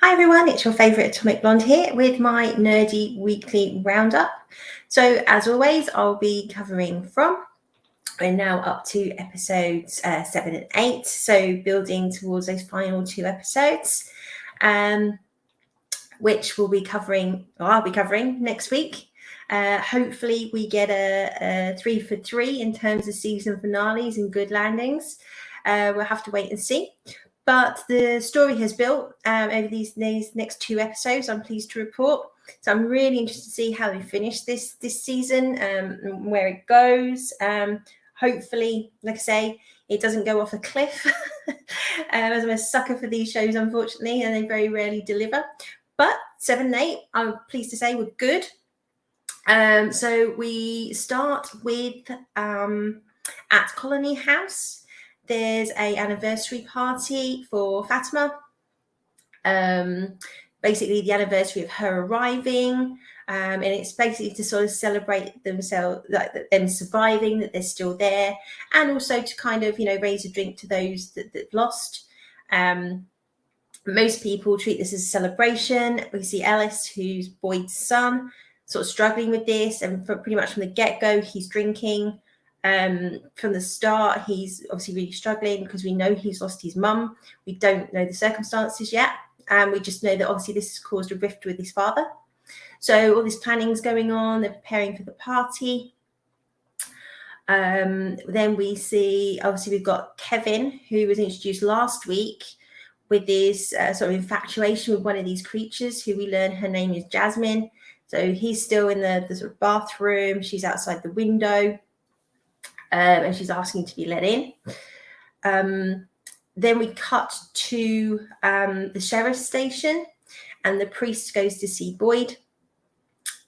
Hi everyone, it's your favourite Atomic Blonde here with my nerdy weekly roundup. So as always, I'll be covering from, we're now up to episodes 7 and 8, so building towards those final 2 episodes, which I'll be covering next week. Hopefully we get a 3 for 3 in terms of season finales and good landings. We'll have to wait and see. But the story has built over these next 2 episodes, I'm pleased to report. So I'm really interested to see how they finish this season, and where it goes. Hopefully, like I say, it doesn't go off a cliff, as I'm a sucker for these shows, unfortunately, and they very rarely deliver. But 7 and 8, I'm pleased to say, were good. So we start with at Colony House. There's an anniversary party for Fatima. Basically the anniversary of her arriving, and it's basically to sort of celebrate themselves, like them surviving, that they're still there, and also to kind of, raise a drink to those that lost. Most people treat this as a celebration. We see Ellis, who's Boyd's son, sort of struggling with this, and pretty much from the get-go, he's drinking. From the start, he's obviously really struggling because we know he's lost his mum. We don't know the circumstances yet, and we just know that obviously this has caused a rift with his father. So all this planning's going on. They're preparing for the party. Then we see, obviously, we've got Kevin, who was introduced last week with this sort of infatuation with one of these creatures, who we learn her name is Jasmine. So he's still in the sort of bathroom. She's outside the window. And she's asking to be let in. Then we cut to the sheriff's station, and the priest goes to see Boyd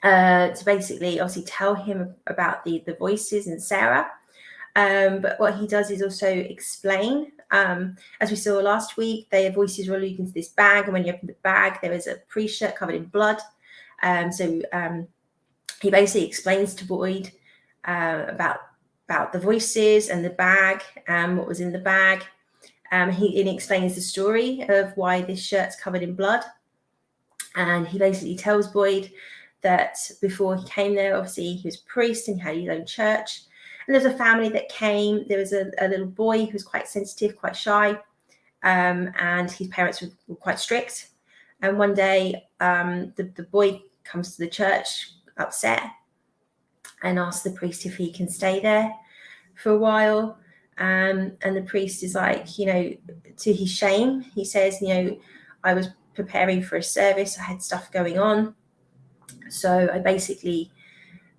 to basically obviously tell him about the voices and Sarah. But what he does is also explain, as we saw last week, their voices were alluding to this bag, and when you open the bag, there is a priest shirt covered in blood. So he basically explains to Boyd about the voices and the bag, what was in the bag. He explains the story of why this shirt's covered in blood. And he basically tells Boyd that before he came there, obviously he was a priest and he had his own church. And there's a family that came. There was a little boy who was quite sensitive, quite shy, and his parents were quite strict. And one day, the boy comes to the church upset and asks the priest if he can stay there for a while. And the priest is like, to his shame, he says, I was preparing for a service. I had stuff going on. So I basically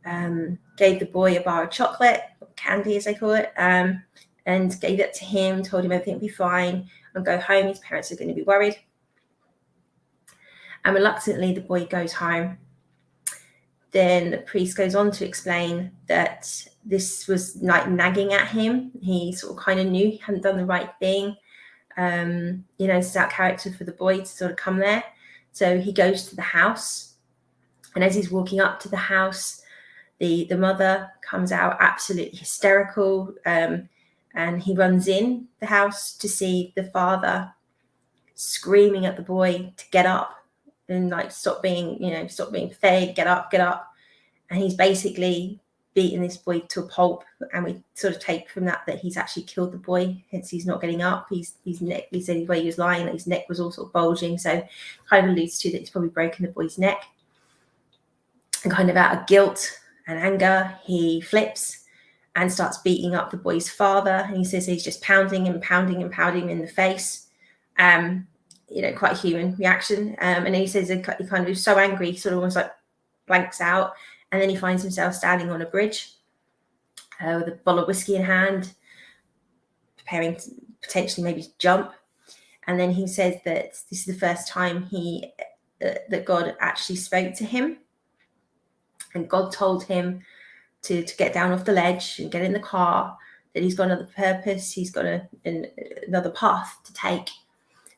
gave the boy a bar of chocolate, candy as they call it, and gave it to him, told him everything would be fine, and go home. His parents are going to be worried. And reluctantly, the boy goes home. Then the priest goes on to explain that this was like nagging at him. He sort of kind of knew he hadn't done the right thing. It's out character for the boy to sort of come there. So he goes to the house. And as he's walking up to the house, the mother comes out absolutely hysterical. And he runs in the house to see the father screaming at the boy to get up and like stop being pathetic, get up. And he's basically beaten this boy to a pulp, and we sort of take from that he's actually killed the boy, hence he's not getting up. His neck, he said where he was lying, his neck was all sort of bulging, so kind of alludes to that he's probably broken the boy's neck. And kind of out of guilt and anger, he flips and starts beating up the boy's father, and he says he's just pounding him in the face. Quite a human reaction. And then he says he kind of is so angry, he sort of almost like blanks out. And then he finds himself standing on a bridge with a bottle of whiskey in hand, preparing to potentially maybe jump. And then he says that this is the first time that God actually spoke to him. And God told him to get down off the ledge and get in the car, that he's got another purpose, he's got another path to take.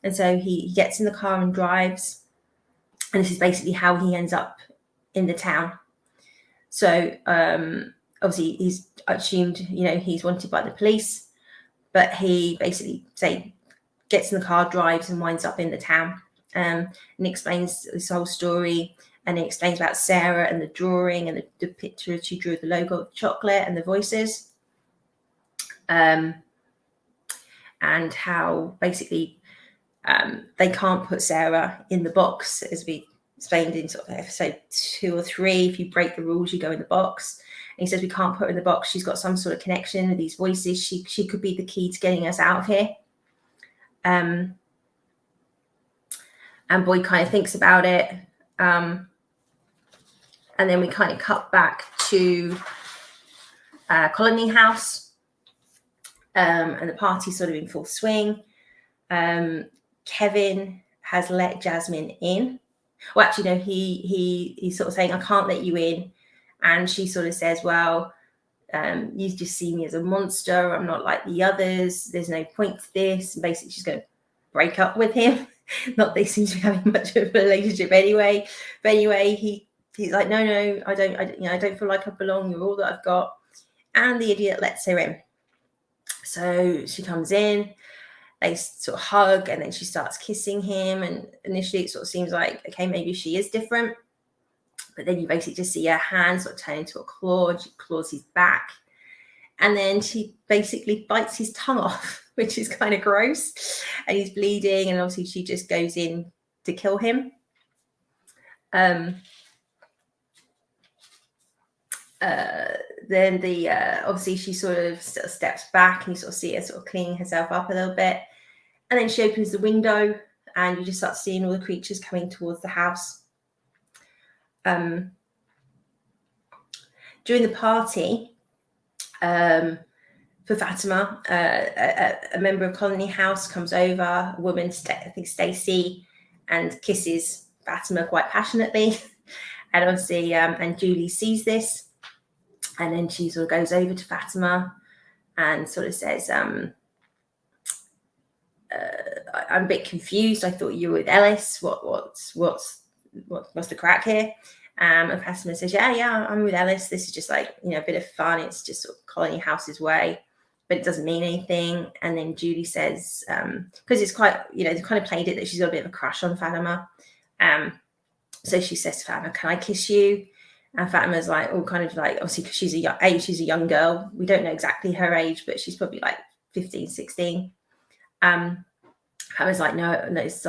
And so he gets in the car and drives. And this is basically how he ends up in the town. So obviously he's assumed, he's wanted by the police, but he basically gets in the car, drives, and winds up in the town. and explains this whole story. And it explains about Sarah and the drawing and the picture she drew, the logo of the chocolate and the voices. And how basically they can't put Sarah in the box, as we explained in sort of episode 2 or 3. If you break the rules, you go in the box. And he says we can't put her in the box. She's got some sort of connection with these voices. She could be the key to getting us out of here. And Boyd kind of thinks about it. And then we kind of cut back to Colony House. And the party's sort of in full swing. Kevin has let Jasmine in. Well, actually, no, he's sort of saying, I can't let you in. And she sort of says, well, you just see me as a monster. I'm not like the others. There's no point to this. And basically, she's going to break up with him. Not they seem to be having much of a relationship anyway. But anyway, he's like, no, I don't feel like I belong. You're all that I've got. And the idiot lets her in. So she comes in. They sort of hug, and then she starts kissing him. And initially, it sort of seems like, okay, maybe she is different. But then you basically just see her hand sort of turn into a claw, and she claws his back. And then she basically bites his tongue off, which is kind of gross. And he's bleeding, and obviously she just goes in to kill him. Then obviously she sort of steps back, and you sort of see her sort of cleaning herself up a little bit. And then she opens the window, and you just start seeing all the creatures coming towards the house. During the party, for Fatima, a member of Colony House comes over, a woman, I think Stacey, and kisses Fatima quite passionately. And obviously, and Julie sees this, and then she sort of goes over to Fatima and sort of says, I'm a bit confused. I thought you were with Ellis. What's the crack here? And Fatima says, yeah, I'm with Ellis. This is just like, a bit of fun. It's just sort of Colony House's way, but it doesn't mean anything. And then Julie says, because it's quite, they kind of played it that she's got a bit of a crush on Fatima. So she says to Fatima, can I kiss you? And Fatima's like, obviously, because she's a young girl. We don't know exactly her age, but she's probably like 15, 16. Fatima's like, no, it's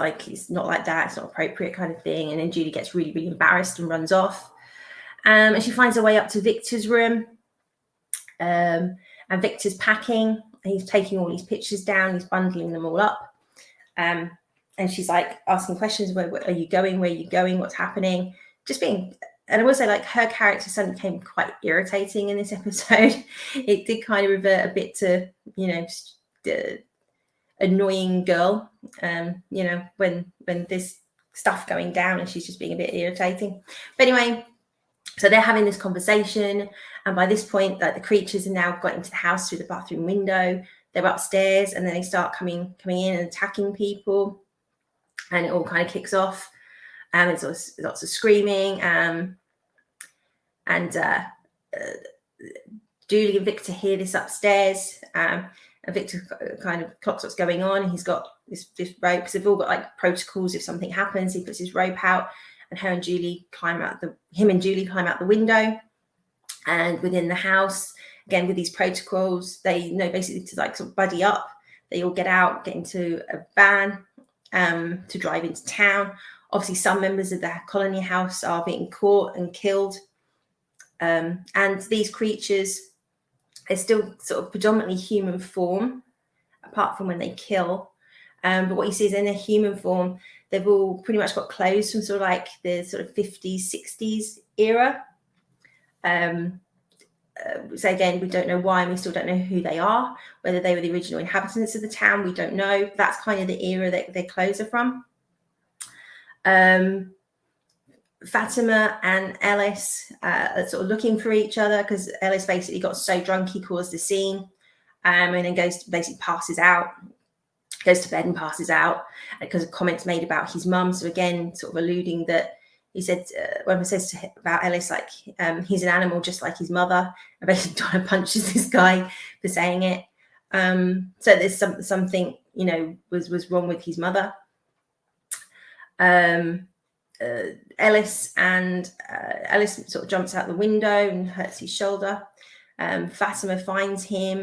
not like that. It's not appropriate kind of thing. And then Julie gets really, really embarrassed and runs off. And she finds her way up to Victor's room. And Victor's packing. He's taking all these pictures down. He's bundling them all up. And she's like asking questions. Where are you going? Where are you going? What's happening? Just being... And I will say, like, her character suddenly became quite irritating in this episode. It did kind of revert a bit to, just the annoying girl, when there's stuff going down and she's just being a bit irritating. But anyway, so they're having this conversation. And by this point, the creatures have now got into the house through the bathroom window. They're upstairs, and then they start coming in and attacking people. And it all kind of kicks off. There's lots of screaming, and Julie and Victor hear this upstairs, and Victor kind of clocks what's going on, and he's got this rope, because they've all got like protocols. If something happens, he puts his rope out, and him and Julie climb out the window. And within the house, again with these protocols, they know basically to like sort of buddy up. They all get out, get into a van to drive into town. Obviously, some members of the Colony House are being caught and killed. And these creatures are still sort of predominantly human form, apart from when they kill. But what you see is in their human form, they've all pretty much got clothes from sort of like the sort of 50s, 60s era. So again, we don't know why, and we still don't know who they are, whether they were the original inhabitants of the town. We don't know. That's kind of the era that their clothes are from. Fatima and Ellis are sort of looking for each other, because Ellis basically got so drunk he caused a scene, and then goes to bed and passes out because of comments made about his mum. So again, sort of alluding that he said, when he says about Ellis, like he's an animal just like his mother, and basically trying to punches this guy for saying it. So there's something was wrong with his mother. Um, Ellis sort of jumps out the window and hurts his shoulder. Fatima finds him.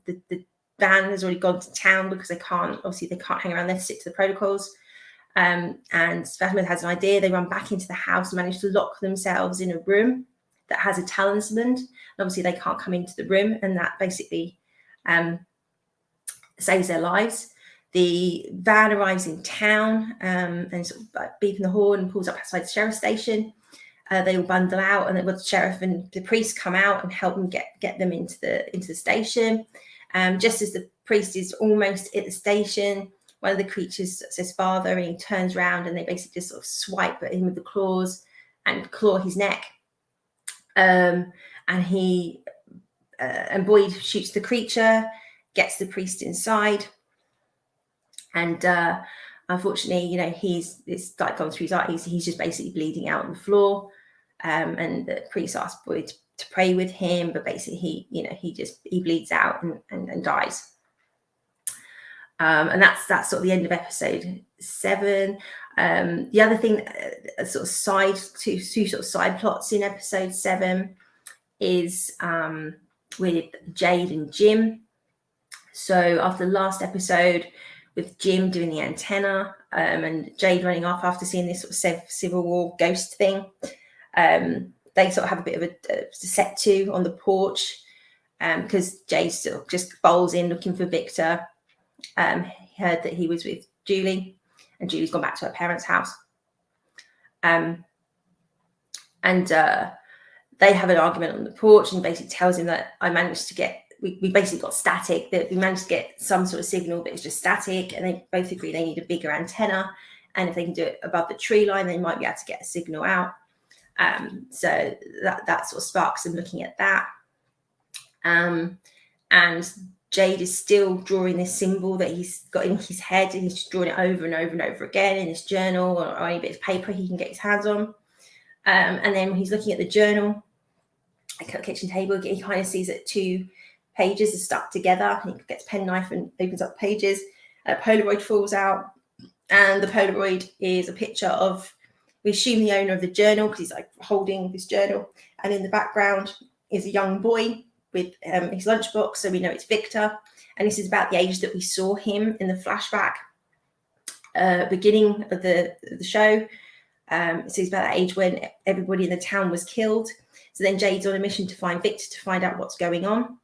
The van has already gone to town because they can't hang around there to stick to the protocols. And Fatima has an idea. They run back into the house and manage to lock themselves in a room that has a talisman. And obviously they can't come into the room, and that basically saves their lives. The van arrives in town and sort of beeping the horn and pulls up outside the sheriff's station. They all bundle out, and the sheriff and the priest come out and help them get them into the station. Just as the priest is almost at the station, one of the creatures says "Father," and he turns around and they basically just sort of swipe at him with the claws and claw his neck. And Boyd shoots the creature, gets the priest inside. And unfortunately, it's like gone through his eyes. He's just basically bleeding out on the floor. And the priest asks Boyd to pray with him, but basically he bleeds out and dies. And that's sort of the end of episode 7. The other thing, two sort of side plots in episode 7 is with Jade and Jim. So after the last episode, with Jim doing the antenna and Jade running off after seeing this sort of Civil War ghost thing, they sort of have a bit of a set to on the porch because Jade still just bowls in looking for Victor. He heard that he was with Julie, and Julie's gone back to her parents' house. And they have an argument on the porch, and he basically tells him that I managed to get, we basically got static, that we managed to get some sort of signal, but it's just static. And they both agree they need a bigger antenna. And if they can do it above the tree line, they might be able to get a signal out. So that sort of sparks them looking at that. And Jade is still drawing this symbol that he's got in his head, and he's just drawing it over and over and over again in his journal or any bit of paper he can get his hands on. And then when he's looking at the journal, like at the kitchen table, he kind of sees that 2 pages are stuck together. He gets a penknife and opens up pages. A Polaroid falls out, and the Polaroid is a picture of, we assume, the owner of the journal, because he's like holding this journal, and in the background is a young boy with his lunchbox, so we know it's Victor. And this is about the age that we saw him in the flashback beginning of the show. So he's about that age when everybody in the town was killed. So then Jade's on a mission to find Victor, to find out what's going on.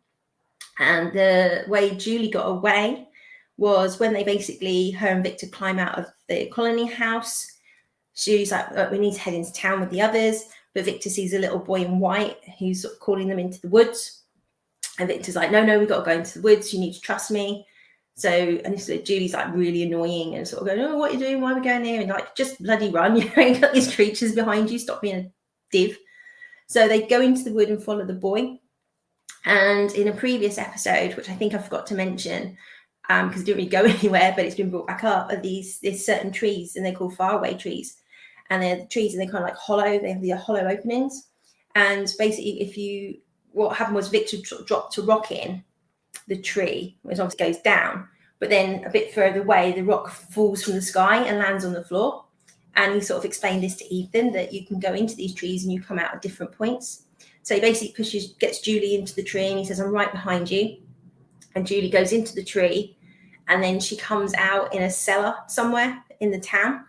And the way Julie got away was when they basically, her and Victor climb out of the colony house. Julie's like, we need to head into town with the others. But Victor sees a little boy in white who's sort of calling them into the woods. And Victor's like, no, we've got to go into the woods. You need to trust me. So, and so Julie's like really annoying and sort of going, oh, what are you doing? Why are we going there? And like, just bloody run. You've got these creatures behind you. Stop being a div. So they go into the wood and follow the boy. And in a previous episode, which I think I forgot to mention, because it didn't really go anywhere, but it's been brought back up, are these certain trees, and they're called faraway trees. And they're the trees, and they're kind of like hollow. They have the hollow openings. And basically, what happened was Victor dropped a rock in the tree, which obviously goes down. But then a bit further away, the rock falls from the sky and lands on the floor. And he sort of explained this to Ethan, that you can go into these trees and you come out at different points. So he basically gets Julie into the tree, and he says, I'm right behind you. And Julie goes into the tree, and then she comes out in a cellar somewhere in the town.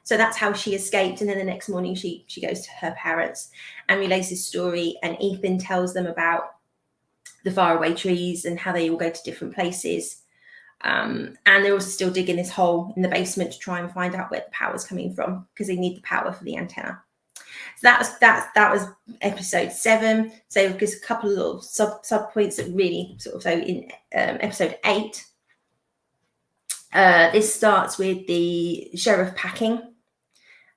So that's how she escaped. And then the next morning she goes to her parents and relays this story. And Ethan tells them about the faraway trees and how they all go to different places. And they're also still digging this hole in the basement to try and find out where the power's coming from, because they need the power for the antenna. So that was episode 7. So just a couple of little sub points that really sort of, so in episode 8, this starts with the sheriff packing,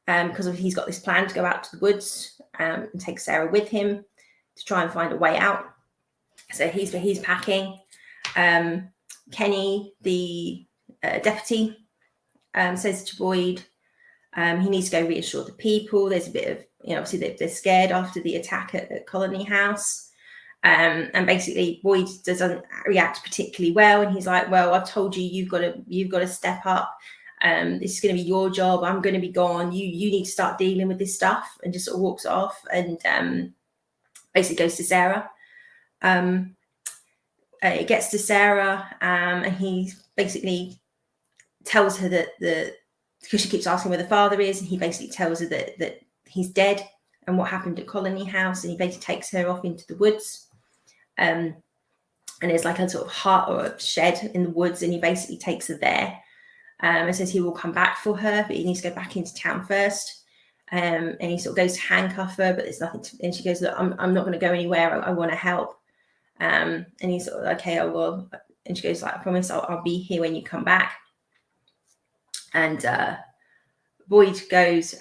because he's got this plan to go out to the woods and take Sarah with him to try and find a way out. So he's packing. Kenny, the deputy, says to Boyd, he needs to go reassure the people. There's a bit of, obviously they're scared after the attack at Colony House. And basically Boyd doesn't react particularly well. And he's like, well, I've told you, you've got to step up. This is going to be your job. I'm going to be gone. You need to start dealing with this stuff," and just sort of walks off and basically goes to Sarah. It gets to Sarah, and he basically tells her that because she keeps asking where the father is, and he basically tells her that he's dead and what happened at Colony House, and he basically takes her off into the woods. And there's like a sort of hut or a shed in the woods, and he basically takes her there. And says he will come back for her, but he needs to go back into town first. And he sort of goes to handcuff her, but there's nothing and she goes, "Look, I'm not going to go anywhere. I want to help." And he's sort of, "Okay, I will." And she goes, like, "I promise I'll be here when you come back." And Boyd goes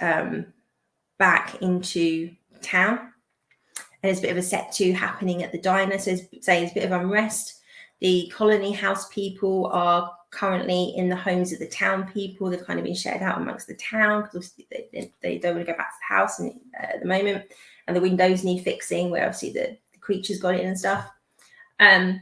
back into town, and there's a bit of a set to happening at the diner. So there's a bit of unrest. The Colony House people are currently in the homes of the town people. They've kind of been shared out amongst the town because they don't want to go back to the house at the moment, and the windows need fixing where obviously the creatures got in and stuff. And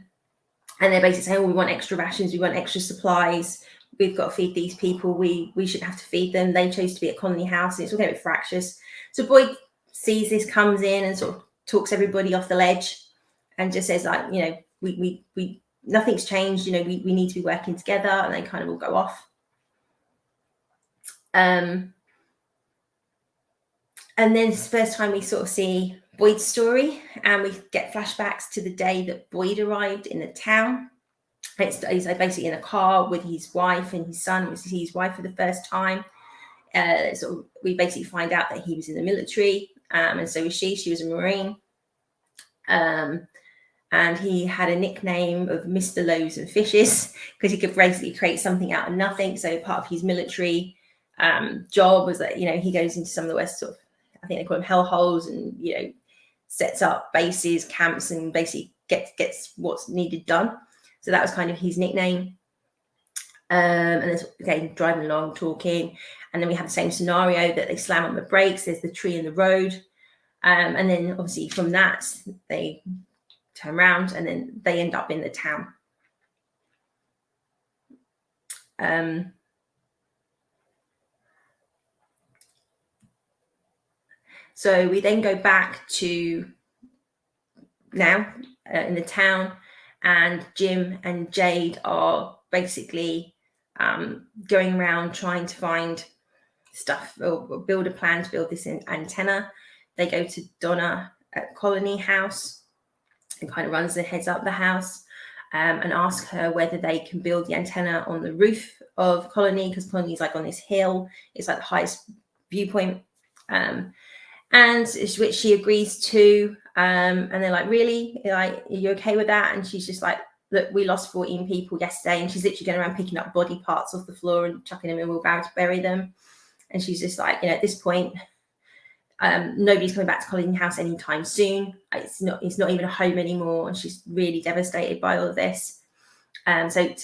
they're basically saying, "Oh, we want extra rations, we want extra supplies, we've got to feed these people, we shouldn't have to feed them. They chose to be at Colony House," and it's all getting a bit fractious. So Boyd sees this, comes in and sort of talks everybody off the ledge and just says, like, we nothing's changed, we need to be working together, and they kind of all go off. And then it's the first time we sort of see Boyd's story, and we get flashbacks to the day that Boyd arrived in the town. He's basically in a car with his wife and his son. We see his wife for the first time. So we basically find out that he was in the military, and so was she. She was a Marine. And he had a nickname of Mr. Loaves and Fishes because he could basically create something out of nothing. So part of his military job was that, he goes into some of the West sort of, I think they call them hellholes, and, sets up bases, camps, and basically gets what's needed done. So that was kind of his nickname. And there's, again, driving along, talking. And then we have the same scenario that they slam on the brakes. There's the tree in the road. And then obviously from that, they turn around and then they end up in the town. So we then go back to now in the town, and Jim and Jade are basically going around trying to find stuff or build a plan to build this antenna. They go to Donna at Colony House and kind of runs their heads up the house and ask her whether they can build the antenna on the roof of Colony, because Colony is like on this hill. It's like the highest viewpoint. And which she agrees to. And they're like, "Really? Like, are you okay with that?" And she's just like, "Look, we lost 14 people yesterday." And she's literally going around picking up body parts off the floor and chucking them in a wheelbarrow to bury them. And she's just like, at this point, nobody's coming back to Colony House anytime soon. It's not even a home anymore. And she's really devastated by all of this. So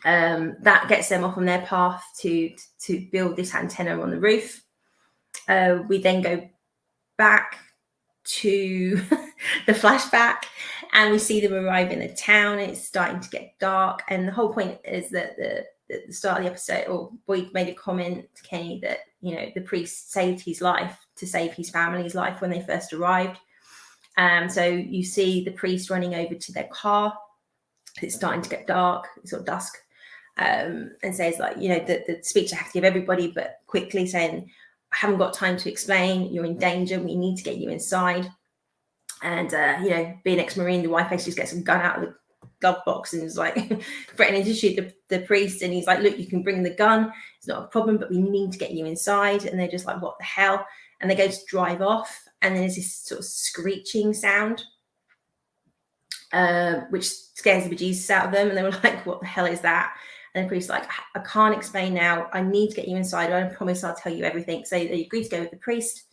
that gets them off on their path to build this antenna on the roof. We then go back to the flashback, and we see them arrive in the town, and it's starting to get dark. And the whole point is that at the start of the episode, or Boyd made a comment to Kenny that, the priest saved his life to save his family's life when they first arrived. So you see the priest running over to their car. It's starting to get dark, it's sort of dusk, and says, like, the speech I have to give everybody, but quickly saying, "I haven't got time to explain. You're in danger. We need to get you inside." And, being ex-Marine, the wife actually just gets a gun out of the glove box and is like threatening to shoot the priest. And he's like, "Look, you can bring the gun. It's not a problem, but we need to get you inside." And they're just like, "What the hell?" And they go to drive off. And then there's this sort of screeching sound, which scares the bejesus out of them. And they were like, "What the hell is that?" And the priest's like, "I can't explain now. I need to get you inside. I promise I'll tell you everything." So they agree to go with the priest.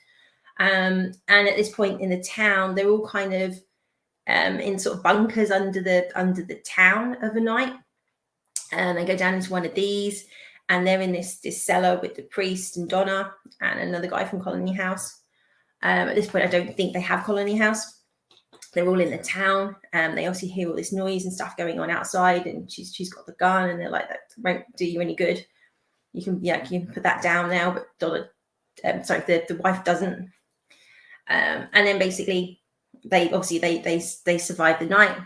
And at this point in the town, they're all kind of in sort of bunkers under the town overnight. And they go down into one of these, and they're in this cellar with the priest and Donna and another guy from Colony House. At this point, I don't think they have Colony House. they're all in the town. They obviously hear all this noise and stuff going on outside, and she's got the gun, and they're like, that won't do you any good. You can put that down now, but Donna, the wife doesn't. And then basically they survive the night.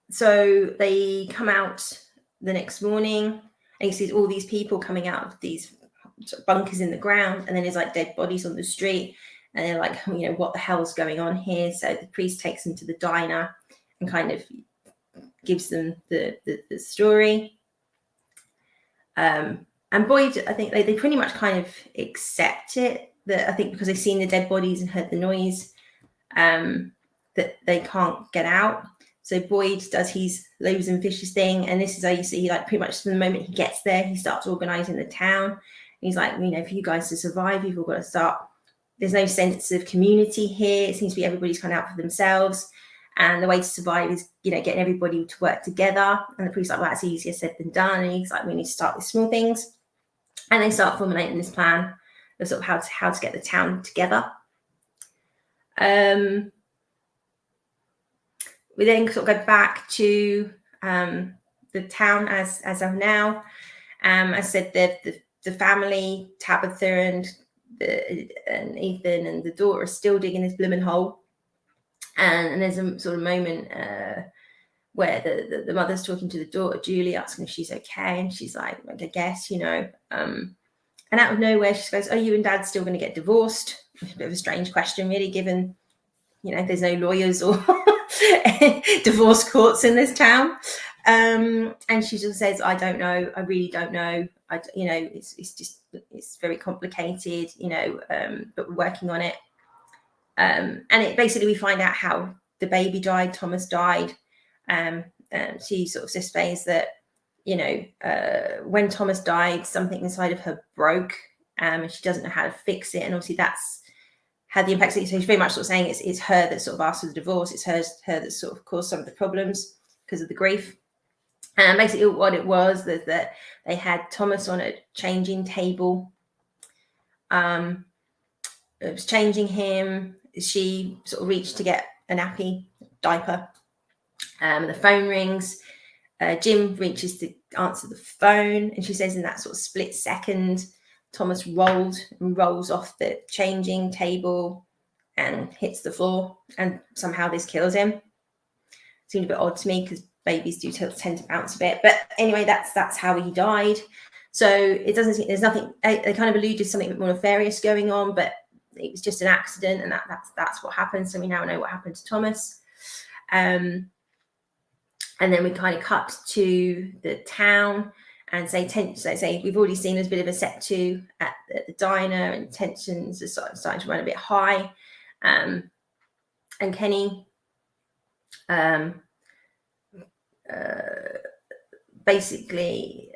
So they come out the next morning, and he sees all these people coming out of these bunkers in the ground, and then there's like dead bodies on the street, and they're like, what the hell's going on here? So the priest takes them to the diner and kind of gives them the story. And Boyd, I think they pretty much kind of accept it, that I think because they've seen the dead bodies and heard the noise, that they can't get out. So Boyd does his loaves and fishes thing, and this is how you see, like, pretty much from the moment he gets there, he starts organising the town. He's like, for you guys to survive, you've all got to start. There's no sense of community here. It seems to be everybody's kind of out for themselves, and the way to survive is, getting everybody to work together. And the priest's like, well, that's easier said than done. And he's like, we need to start with small things, and they start formulating this plan of sort of how to get the town together. We then sort of go back to the town as of now. As I said, the family, Tabitha and Ethan and the daughter, are still digging this blooming hole. And there's a sort of moment where the mother's talking to the daughter, Julie, asking if she's okay. And she's like, I guess, and out of nowhere, she goes, are you and Dad still going to get divorced? A bit of a strange question, really, given, there's no lawyers or divorce courts in this town. And she just says, I don't know. I really don't know. It's very complicated, but we're working on it. And it basically, we find out how the baby died, Thomas died. She sort of sustains that, when Thomas died, something inside of her broke, and she doesn't know how to fix it. And obviously that's had the impact. So she's very much sort of saying it's her that sort of asked for the divorce. It's her that sort of caused some of the problems because of the grief. And basically what it was that they had Thomas on a changing table. It was changing him. She sort of reached to get a nappy diaper. The phone rings. Jim reaches to answer the phone, and she says in that sort of split second, Thomas rolls off the changing table and hits the floor, and somehow this kills him. Seemed a bit odd to me because babies do tend to bounce a bit, but anyway, that's how he died. So it doesn't seem, there's nothing, they kind of alluded to something a bit more nefarious going on, but it was just an accident, and that's what happened. So we now know what happened to Thomas. And then we kind of cut to the town and say we've already seen there's a bit of a set to at the diner, and tensions are starting to run a bit high. And Kenny basically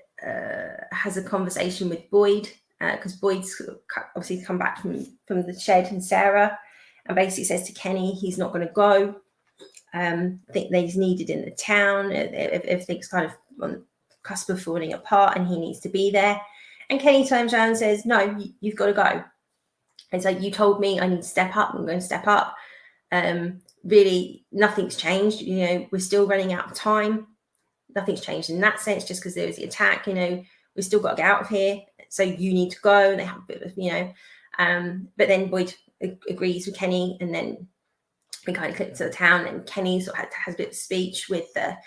has a conversation with Boyd, because Boyd's obviously come back from the shed, and Sarah, and basically says to Kenny he's not going to go. Think that he's needed in the town. Everything's kind of on the cusp of falling apart, and he needs to be there. And Kenny turns around and says, no, you've got to go. It's like, you told me I need to step up. I'm going to step up. Really, nothing's changed. We're still running out of time. Nothing's changed in that sense, just because there was the attack. We've still got to get out of here. So you need to go. And they have a bit of, but then Boyd agrees with Kenny, and then we kind of click to the town, and Kenny sort of has a bit of speech with the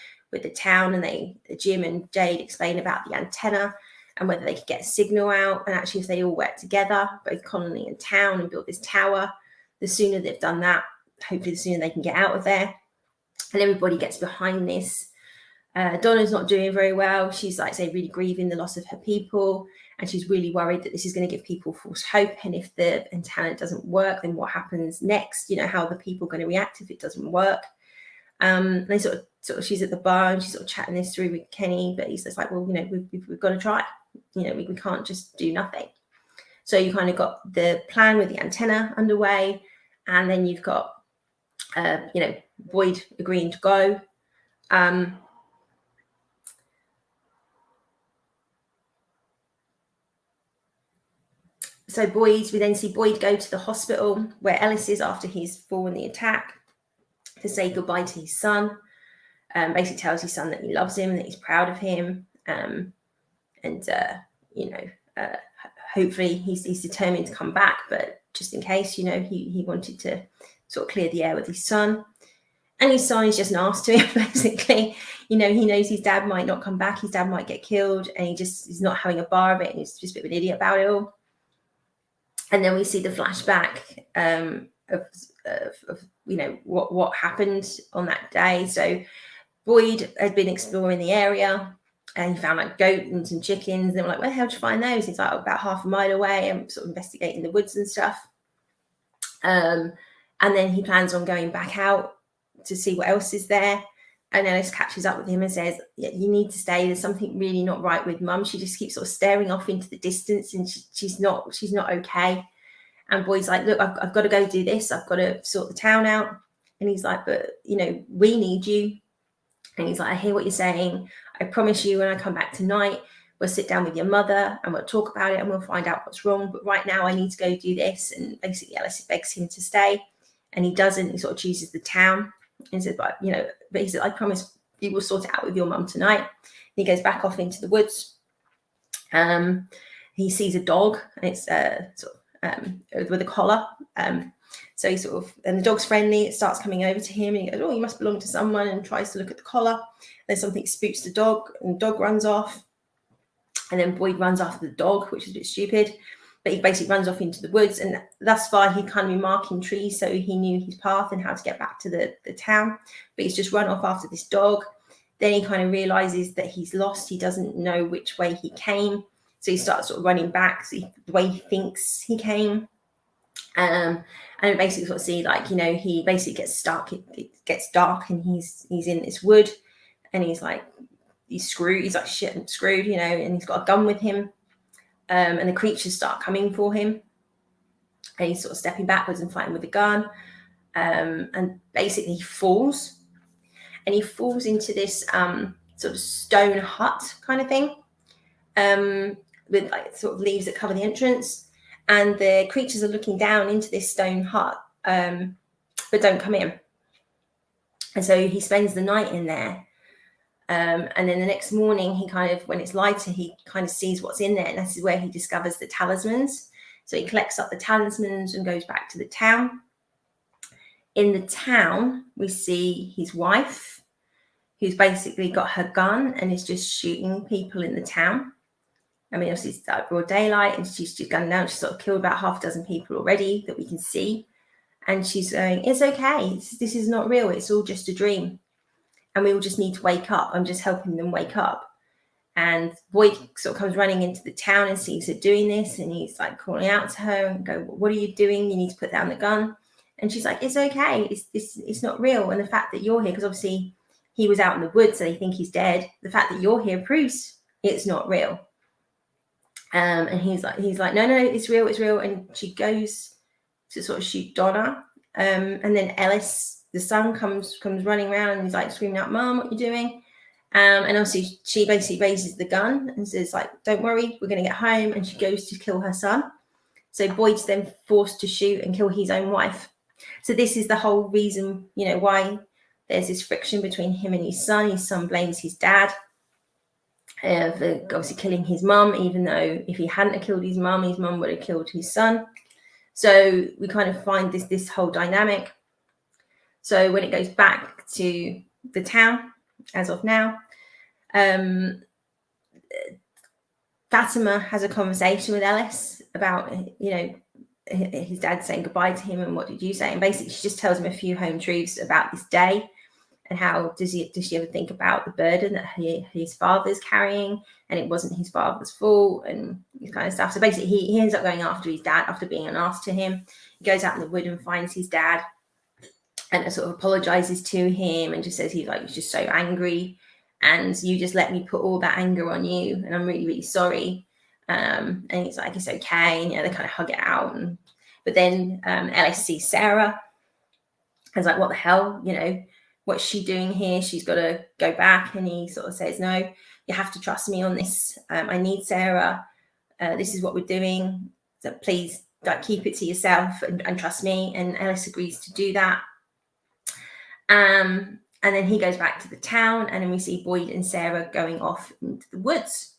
town, and Jim and Jade explain about the antenna and whether they could get a signal out. And actually, if they all work together, both Connolly and town, and build this tower, the sooner they've done that, hopefully the sooner they can get out of there. And everybody gets behind this. Donna's not doing very well. She's, like, say, really grieving the loss of her people, and she's really worried that this is going to give people false hope. And if the antenna doesn't work, then what happens next? How are the people going to react if it doesn't work? They sort of she's at the bar, and she's sort of chatting this through with Kenny, but he's just like, well, we've got to try. We can't just do nothing. So you kind of got the plan with the antenna underway, and then you've got Boyd agreeing to go. Boyd, agreeing to go, So we then see Boyd go to the hospital where Ellis is after he's fallen the attack to say goodbye to his son. Basically tells his son that he loves him, that he's proud of him, hopefully he's determined to come back, but just in case, he wanted to sort of clear the air with his son. And his son is just nasty to him, basically. He knows his dad might not come back, his dad might get killed, and he's not having a bar of it, and he's just a bit of an idiot about it all. And then we see the flashback of what happened on that day. So Boyd had been exploring the area, and he found like goat and some chickens. And they were like, where the hell did you find those? He's like, about half a mile away. I'm sort of investigating the woods and stuff. And then he plans on going back out to see what else is there. And Ellis catches up with him and says, yeah, you need to stay. There's something really not right with Mum. She just keeps sort of staring off into the distance, and she's not okay. And Boyd's like, look, I've got to go do this. I've got to sort the town out. And he's like, but, we need you. And he's like, I hear what you're saying. I promise you when I come back tonight, we'll sit down with your mother and we'll talk about it and we'll find out what's wrong. But right now I need to go do this. And basically Ellis begs him to stay. And he doesn't. He sort of chooses the town. And says, but he said, I promise you will sort it out with your mum tonight. And he goes back off into the woods. He sees a dog, and it's with a collar. So he and the dog's friendly. It starts coming over to him, and he goes, oh, you must belong to someone, and tries to look at the collar. Then something spooks the dog, and the dog runs off. And then Boyd runs after the dog, which is a bit stupid. But he basically runs off into the woods, and thus far he'd kind of been marking trees, so he knew his path and how to get back to the town. But he's just run off after this dog. Then he kind of realizes that he's lost. He doesn't know which way he came. So he starts sort of running back the way he thinks he came. And it basically sort of see he basically gets stuck. It gets dark, and he's in this wood, and he's screwed. He's like, shit, I'm screwed, and he's got a gun with him. And the creatures start coming for him, and he's sort of stepping backwards and fighting with the gun. And basically he falls into this sort of stone hut kind of thing, with sort of leaves that cover the entrance. And the creatures are looking down into this stone hut, but don't come in. And so he spends the night in there. And then the next morning, when it's lighter, he kind of sees what's in there. And this is where he discovers the talismans. So he collects up the talismans and goes back to the town. In the town, we see his wife, who's basically got her gun and is just shooting people in the town. I mean, obviously it's like broad daylight, and she's just gunned down. She's sort of killed about half a dozen people already that we can see. And she's going, it's okay. This is not real. It's all just a dream. And we all just need to wake up. I'm just helping them wake up. And Boyd sort of comes running into the town and sees her doing this. And he's like calling out to her and go, what are you doing? You need to put down the gun. And she's like, it's okay. It's not real. And the fact that you're here, because obviously he was out in the woods, so they think he's dead. The fact that you're here proves it's not real. And he's like, no, it's real. It's real. And she goes to sort of shoot Donna. And then Ellis, the son, comes running around, and he's like screaming out, Mom, what are you doing? And obviously she basically raises the gun and says, don't worry, we're going to get home. And she goes to kill her son. So Boyd's then forced to shoot and kill his own wife. So this is the whole reason, why there's this friction between him and his son. His son blames his dad for obviously killing his mum, even though if he hadn't killed his mum would have killed his son. So we kind of find this whole dynamic. So when it goes back to the town, as of now, Fatima has a conversation with Ellis about, his dad saying goodbye to him and what did you say? And basically she just tells him a few home truths about this day and how does she ever think about the burden that his father's carrying, and it wasn't his father's fault and this kind of stuff. So basically he ends up going after his dad after being an ass to him. He goes out in the wood and finds his dad and sort of apologizes to him and just says he's just so angry, and you just let me put all that anger on you, and I'm really, really sorry. And he's like, it's okay. And they kind of hug it out. But then Ellis sees Sarah. I was like, what the hell? What's she doing here? She's got to go back. And he sort of says, no, you have to trust me on this. I need Sarah. This is what we're doing. So please keep it to yourself and trust me. And Ellis agrees to do that. And then he goes back to the town, and then we see Boyd and Sarah going off into the woods.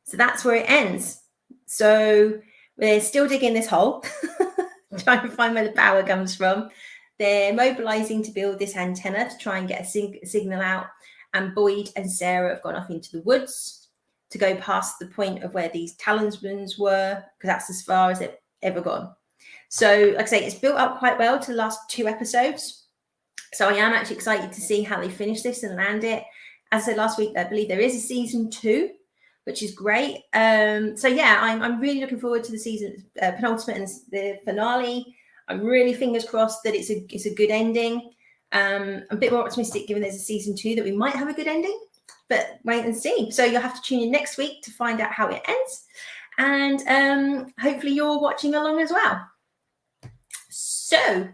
So that's where it ends. So we're still digging this hole, trying to find where the power comes from. They're mobilizing to build this antenna to try and get a signal out. And Boyd and Sarah have gone off into the woods to go past the point of where these talismans were, because that's as far as they've ever gone. So, like I say, it's built up quite well to the last 2 episodes. So I am actually excited to see how they finish this and land it. As I said last week, I believe there is a season 2, which is great. So yeah, I'm really looking forward to the season penultimate and the finale. I'm really fingers crossed that it's a good ending. I'm a bit more optimistic given there's a season 2 that we might have a good ending, but wait and see. So you'll have to tune in next week to find out how it ends. And hopefully you're watching along as well. So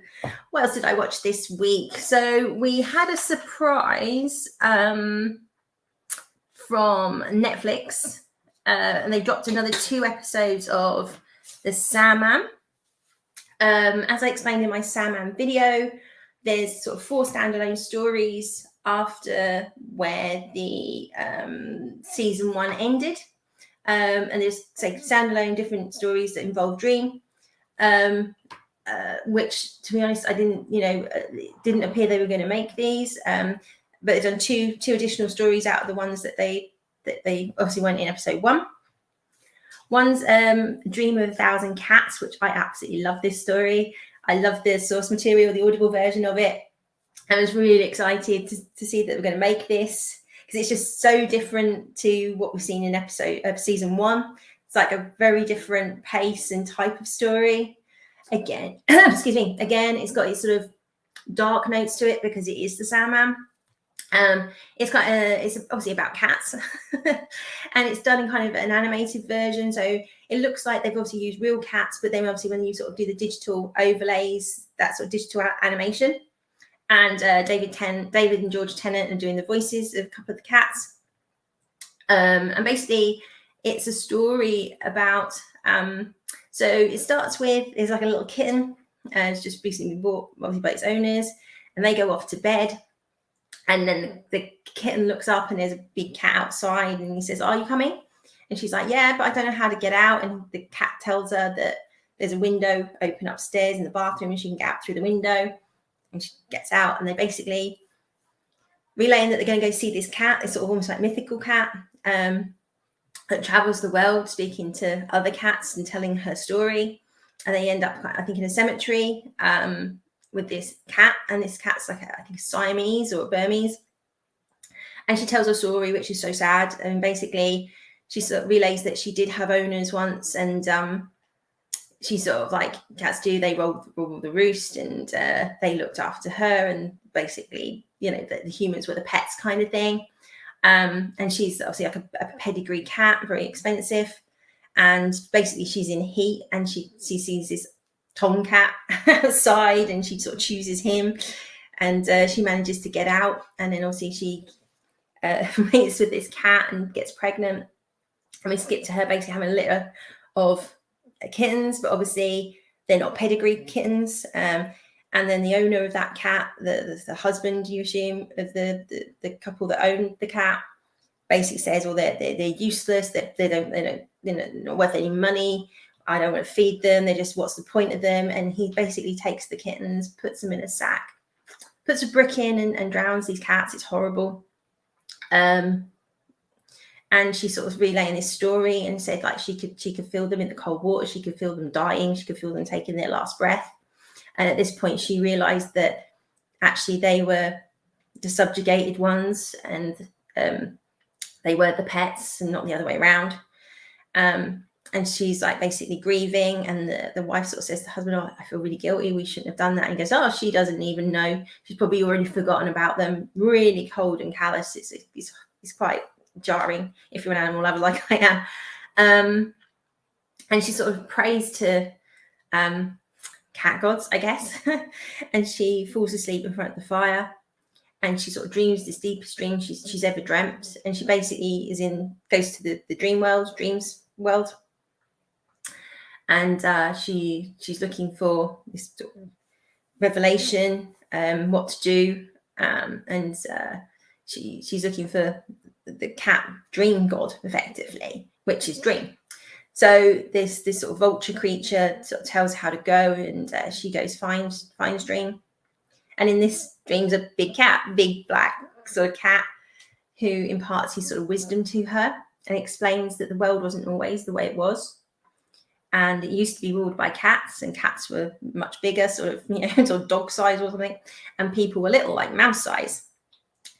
what else did I watch this week? So we had a surprise from Netflix, and they dropped another 2 episodes of The Sandman. As I explained in my Sandman video, there's sort of 4 standalone stories after where the season 1 ended. And there's standalone different stories that involve Dream. Which, to be honest, I didn't, it didn't appear they were going to make these. But they've done two additional stories out of the ones that they obviously went in episode 1. One's Dream of a Thousand Cats, which I absolutely love this story. I love the source material, the Audible version of it. I was really excited to see that we're going to make this, because it's just so different to what we've seen in season 1. It's like a very different pace and type of story. Again, excuse me. Again, it's got its sort of dark notes to it because it is the Sandman. It's obviously about cats, and it's done in kind of an animated version. So it looks like they've obviously used real cats, but then obviously when you sort of do the digital overlays, that sort of digital animation. And David and George Tennant are doing the voices of a couple of the cats. And basically, it's a story about. So it starts with, there's like a little kitten, it's just recently bought obviously by its owners, and they go off to bed. And then the kitten looks up and there's a big cat outside, and he says, "Are you coming?" And she's like, "Yeah, but I don't know how to get out." And the cat tells her that there's a window open upstairs in the bathroom and she can get out through the window. And she gets out, and they basically relaying that they're going to go see this cat, this sort of almost like mythical cat, that travels the world speaking to other cats and telling her story. And they end up, I think, in a cemetery with this cat, and this cat's like I think Siamese or Burmese, and she tells her story, which is so sad. And basically she sort of relays that she did have owners once, and she sort of, like cats do, they rolled the roost, and they looked after her, and basically the humans were the pets kind of thing. And she's obviously like a pedigree cat, very expensive, and basically she's in heat, and she sees this tomcat outside, and she sort of chooses him, and she manages to get out, and then obviously she mates with this cat and gets pregnant, and we skip to her basically having a litter of kittens, but obviously they're not pedigree kittens. And then the owner of that cat, the husband, you assume, of the couple that own the cat, basically says, "Well, they're useless. They're not worth any money. I don't want to feed them. They're just, what's the point of them?" And he basically takes the kittens, puts them in a sack, puts a brick in, and drowns these cats. It's horrible. And she's sort of relaying this story and said, like, she could feel them in the cold water. She could feel them dying. She could feel them taking their last breath. And at this point, she realized that actually they were the subjugated ones, and they were the pets and not the other way around. And she's like basically grieving, and the wife sort of says to the husband, "Oh, I feel really guilty. We shouldn't have done that." And he goes, "Oh, she doesn't even know. She's probably already forgotten about them." Really cold and callous. It's quite jarring if you're an animal lover like I am. And she sort of prays to cat gods, I guess. And she falls asleep in front of the fire, and she sort of dreams this deepest dream she's ever dreamt. And she basically goes to the dreams world. and she's looking for this revelation, what to do, and she's looking for the cat dream god, effectively, which is Dream. So this sort of vulture creature sort of tells her how to go, and she goes finds Dream. And in this, Dream's a big cat, big black sort of cat, who imparts his sort of wisdom to her and explains that the world wasn't always the way it was. And it used to be ruled by cats, and cats were much bigger, sort of, sort of dog size or something, and people were little, like mouse size.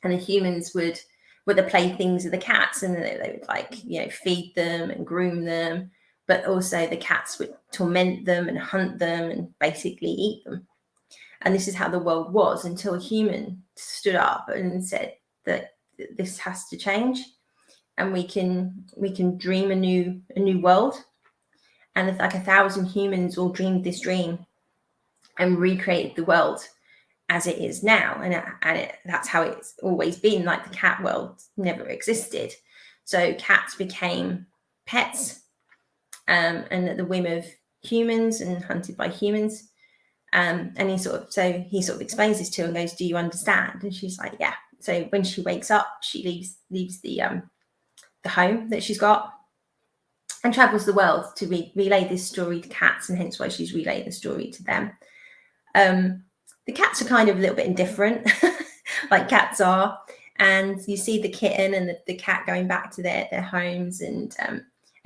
And the humans were the playthings of the cats, and they would feed them and groom them, but also the cats would torment them and hunt them and basically eat them. And this is how the world was until a human stood up and said that this has to change, and we can dream a new world. And it's like 1,000 humans all dreamed this dream and recreated the world as it is now, and that's how it's always been. Like, the cat world never existed, so cats became pets, and at the whim of humans and hunted by humans. And he sort of explains this to her and goes, "Do you understand?" And she's like, "Yeah." So when she wakes up, she leaves the home that she's got and travels the world to relay this story to cats, and hence why she's relaying the story to them. The cats are kind of a little bit indifferent, like cats are, and you see the kitten and the cat going back to their homes, and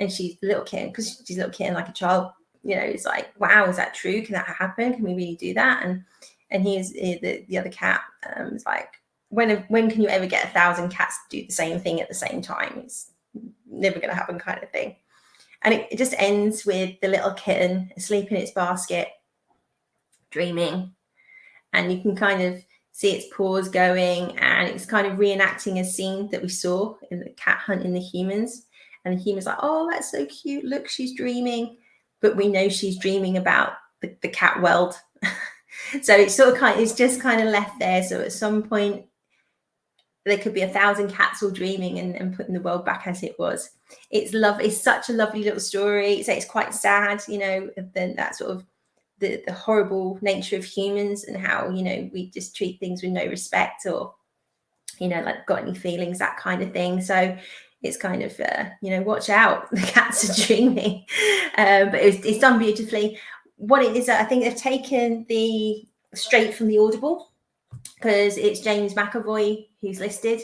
she's the little kitten, because she's a little kitten like a child. It's like, wow, is that true? Can that happen? Can we really do that? And he's the other cat. It's like, when can you ever get 1,000 cats to do the same thing at the same time? It's never going to happen, kind of thing. And it just ends with the little kitten asleep in its basket, dreaming, and you can kind of see its paws going, and it's kind of reenacting a scene that we saw in the cat hunting the humans. And the humans like, "Oh, that's so cute. Look, she's dreaming." But we know she's dreaming about the cat world. So it's it's just kind of left there. So at some point, there could be 1,000 cats all dreaming and putting the world back as it was. It's such a lovely little story. It's quite sad, then that sort of the horrible nature of humans, and how, we just treat things with no respect, or, like, got any feelings, that kind of thing. So it's kind of, watch out, the cats are dreaming. But it's done beautifully. What it is, I think they've taken straight from the Audible, because it's James McAvoy who's listed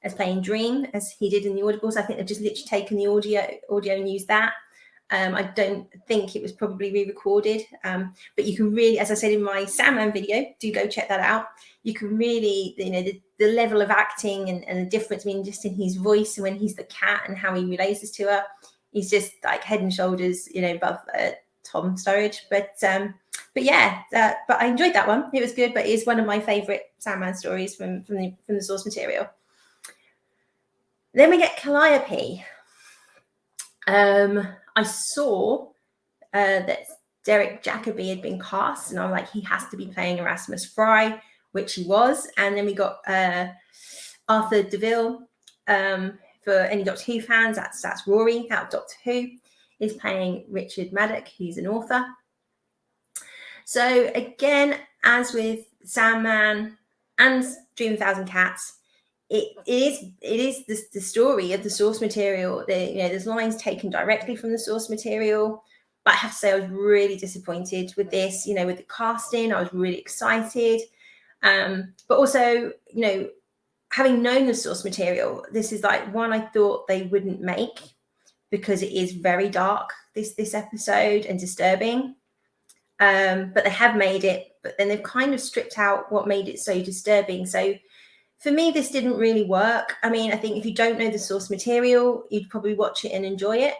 as playing Dream, as he did in the Audible. So I think they've just literally taken the audio and used that. I don't think it was probably re-recorded, but you can really, as I said in my Sandman video, do go check that out. You can really, the level of acting and the difference, just in his voice and when he's the cat and how he relays this to her, he's just like head and shoulders, above Tom Sturridge. But yeah, but I enjoyed that one. It was good, but it's one of my favorite Sandman stories from the source material. Then we get Calliope. I saw that Derek Jacobi had been cast, and I'm like, he has to be playing Erasmus Fry, which he was. And then we got Arthur Deville. For any Doctor Who fans, that's Rory out of Doctor Who, is playing Richard Maddock, who's an author. So again, as with Sandman and Dream of 1,000 Cats, it is the story of the source material. There's lines taken directly from the source material, but I have to say I was really disappointed with this. With the casting, I was really excited, but also, having known the source material, this is like one I thought they wouldn't make, because it is very dark, this episode, and disturbing. But they have made it, but then they've kind of stripped out what made it so disturbing. So for me, this didn't really work. I think if you don't know the source material, you'd probably watch it and enjoy it,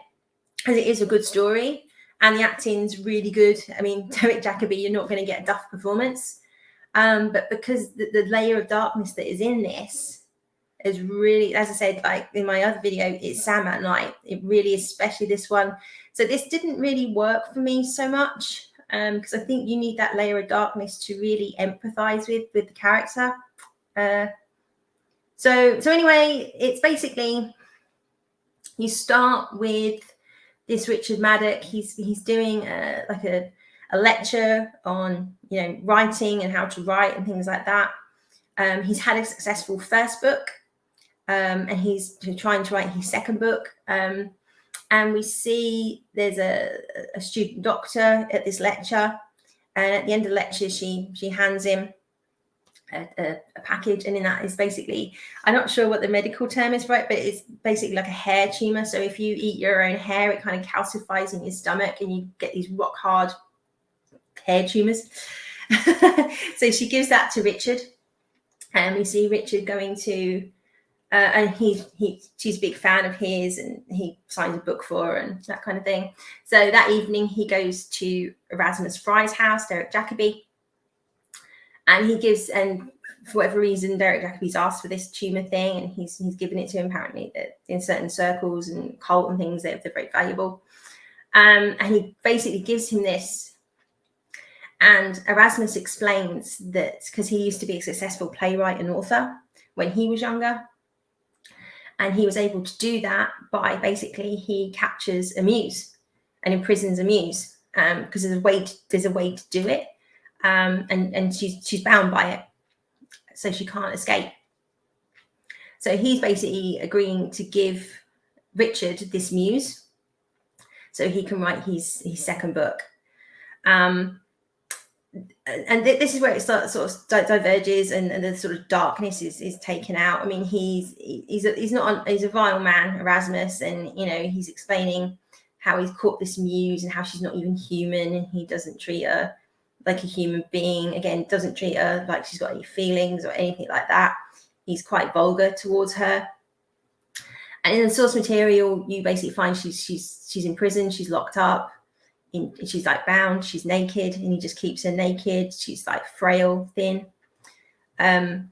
because it is a good story and the acting's really good. Derek Jacobi, you're not going to get a duff performance. But because the layer of darkness that is in this is really, as I said, like in my other video, it's Sandman Light. It really is, especially this one. So this didn't really work for me so much, because I think you need that layer of darkness to really empathize with the character. So anyway, it's basically, you start with this Richard Maddock, he's doing like a lecture on, you know, writing and how to write and things like that. He's had a successful first book, and he's trying to write his second book. And we see there's a student doctor at this lecture, and at the end of the lecture, she hands him a package, and in that is basically, I'm not sure what the medical term is for it, but it's basically like a hair tumor. So if you eat your own hair, it kind of calcifies in your stomach, and you get these rock hard hair tumors. So she gives that to Richard, and we see Richard going to and she's a big fan of his, and he signs a book for her and that kind of thing. So that evening he goes to Erasmus Fry's house, Derek Jacobi, and he gives, and for whatever reason Derek Jacobi's asked for this tumor thing, and he's given it to him, apparently that in certain circles and cult and things they're very valuable. And he basically gives him this, and Erasmus explains that because he used to be a successful playwright and author when he was younger, and he was able to do that by basically he captures a muse and imprisons a muse, because there's a way to do it, and she's bound by it, so she can't escape. So he's basically agreeing to give Richard this muse so he can write his second book. And this is where it sort of diverges, and the sort of darkness is taken out. I mean, he's a vile man, Erasmus, and you know, he's explaining how he's caught this muse and how she's not even human, and he doesn't treat her like a human being. Again, doesn't treat her like she's got any feelings or anything like that. He's quite vulgar towards her. And in the source material, you basically find she's in prison, she's locked up. She's like bound, she's naked, and he just keeps her naked. She's like frail, thin. And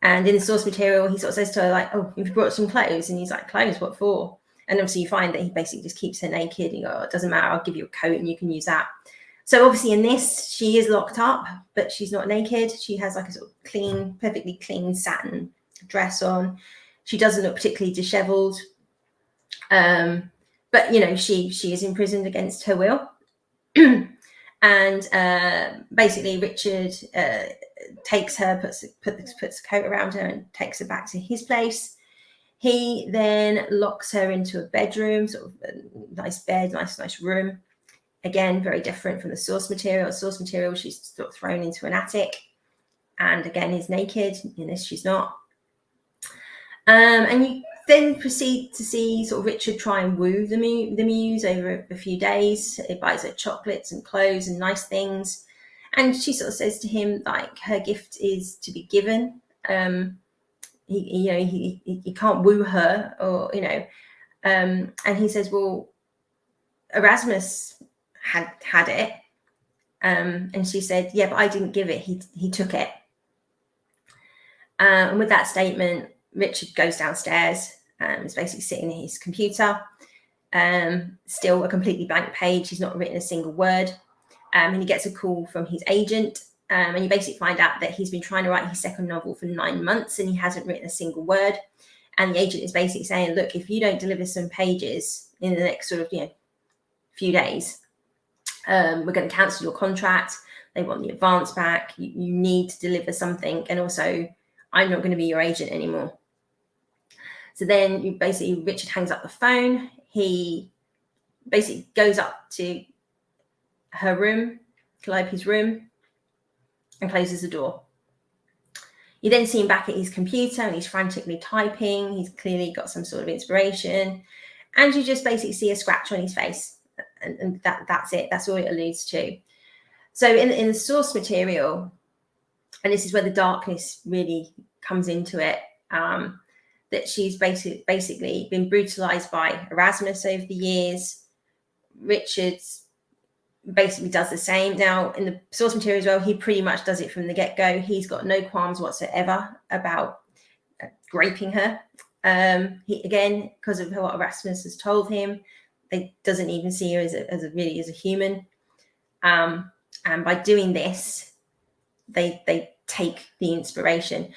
in the source material, he sort of says to her, like, oh, you've brought some clothes. And he's like, clothes, what for? And obviously you find that he basically just keeps her naked. You go, oh, it doesn't matter, I'll give you a coat and you can use that. So obviously in this, she is locked up, but she's not naked. She has like a sort of clean, perfectly clean satin dress on. She doesn't look particularly disheveled. But, you know, she is imprisoned against her will. And basically Richard takes her, puts a coat around her and takes her back to his place. He then locks her into a bedroom, sort of a nice bed, nice room. Again, very different from the source material. Source material, she's sort of thrown into an attic, and again is naked. In this, she's not. And you then proceed to see sort of Richard try and woo the muse over a few days. He buys her chocolates and clothes and nice things, and she sort of says to him like her gift is to be given. He can't woo her, or you know, and he says, well, Erasmus had it, and she said, yeah, but I didn't give it. He took it. And with that statement, Richard goes downstairs and is basically sitting at his computer, still a completely blank page. He's not written a single word. And he gets a call from his agent, and you basically find out that he's been trying to write his second novel for 9 months and he hasn't written a single word. And the agent is basically saying, look, if you don't deliver some pages in the next sort of, you know, few days, we're going to cancel your contract. They want the advance back. You need to deliver something. And also, I'm not going to be your agent anymore. So then Richard hangs up the phone. He basically goes up to her room, Calliope's room, and closes the door. You then see him back at his computer and he's frantically typing. He's clearly got some sort of inspiration. And you just basically see a scratch on his face. And that's it. That's all it alludes to. So in the source material, and this is where the darkness really comes into it, that she's basically been brutalized by Erasmus over the years. Richard's basically does the same. Now, in the source material as well, he pretty much does it from the get-go. He's got no qualms whatsoever about raping her. He, again, because of what Erasmus has told him, they doesn't even see her as a human. And by doing this, they take the inspiration.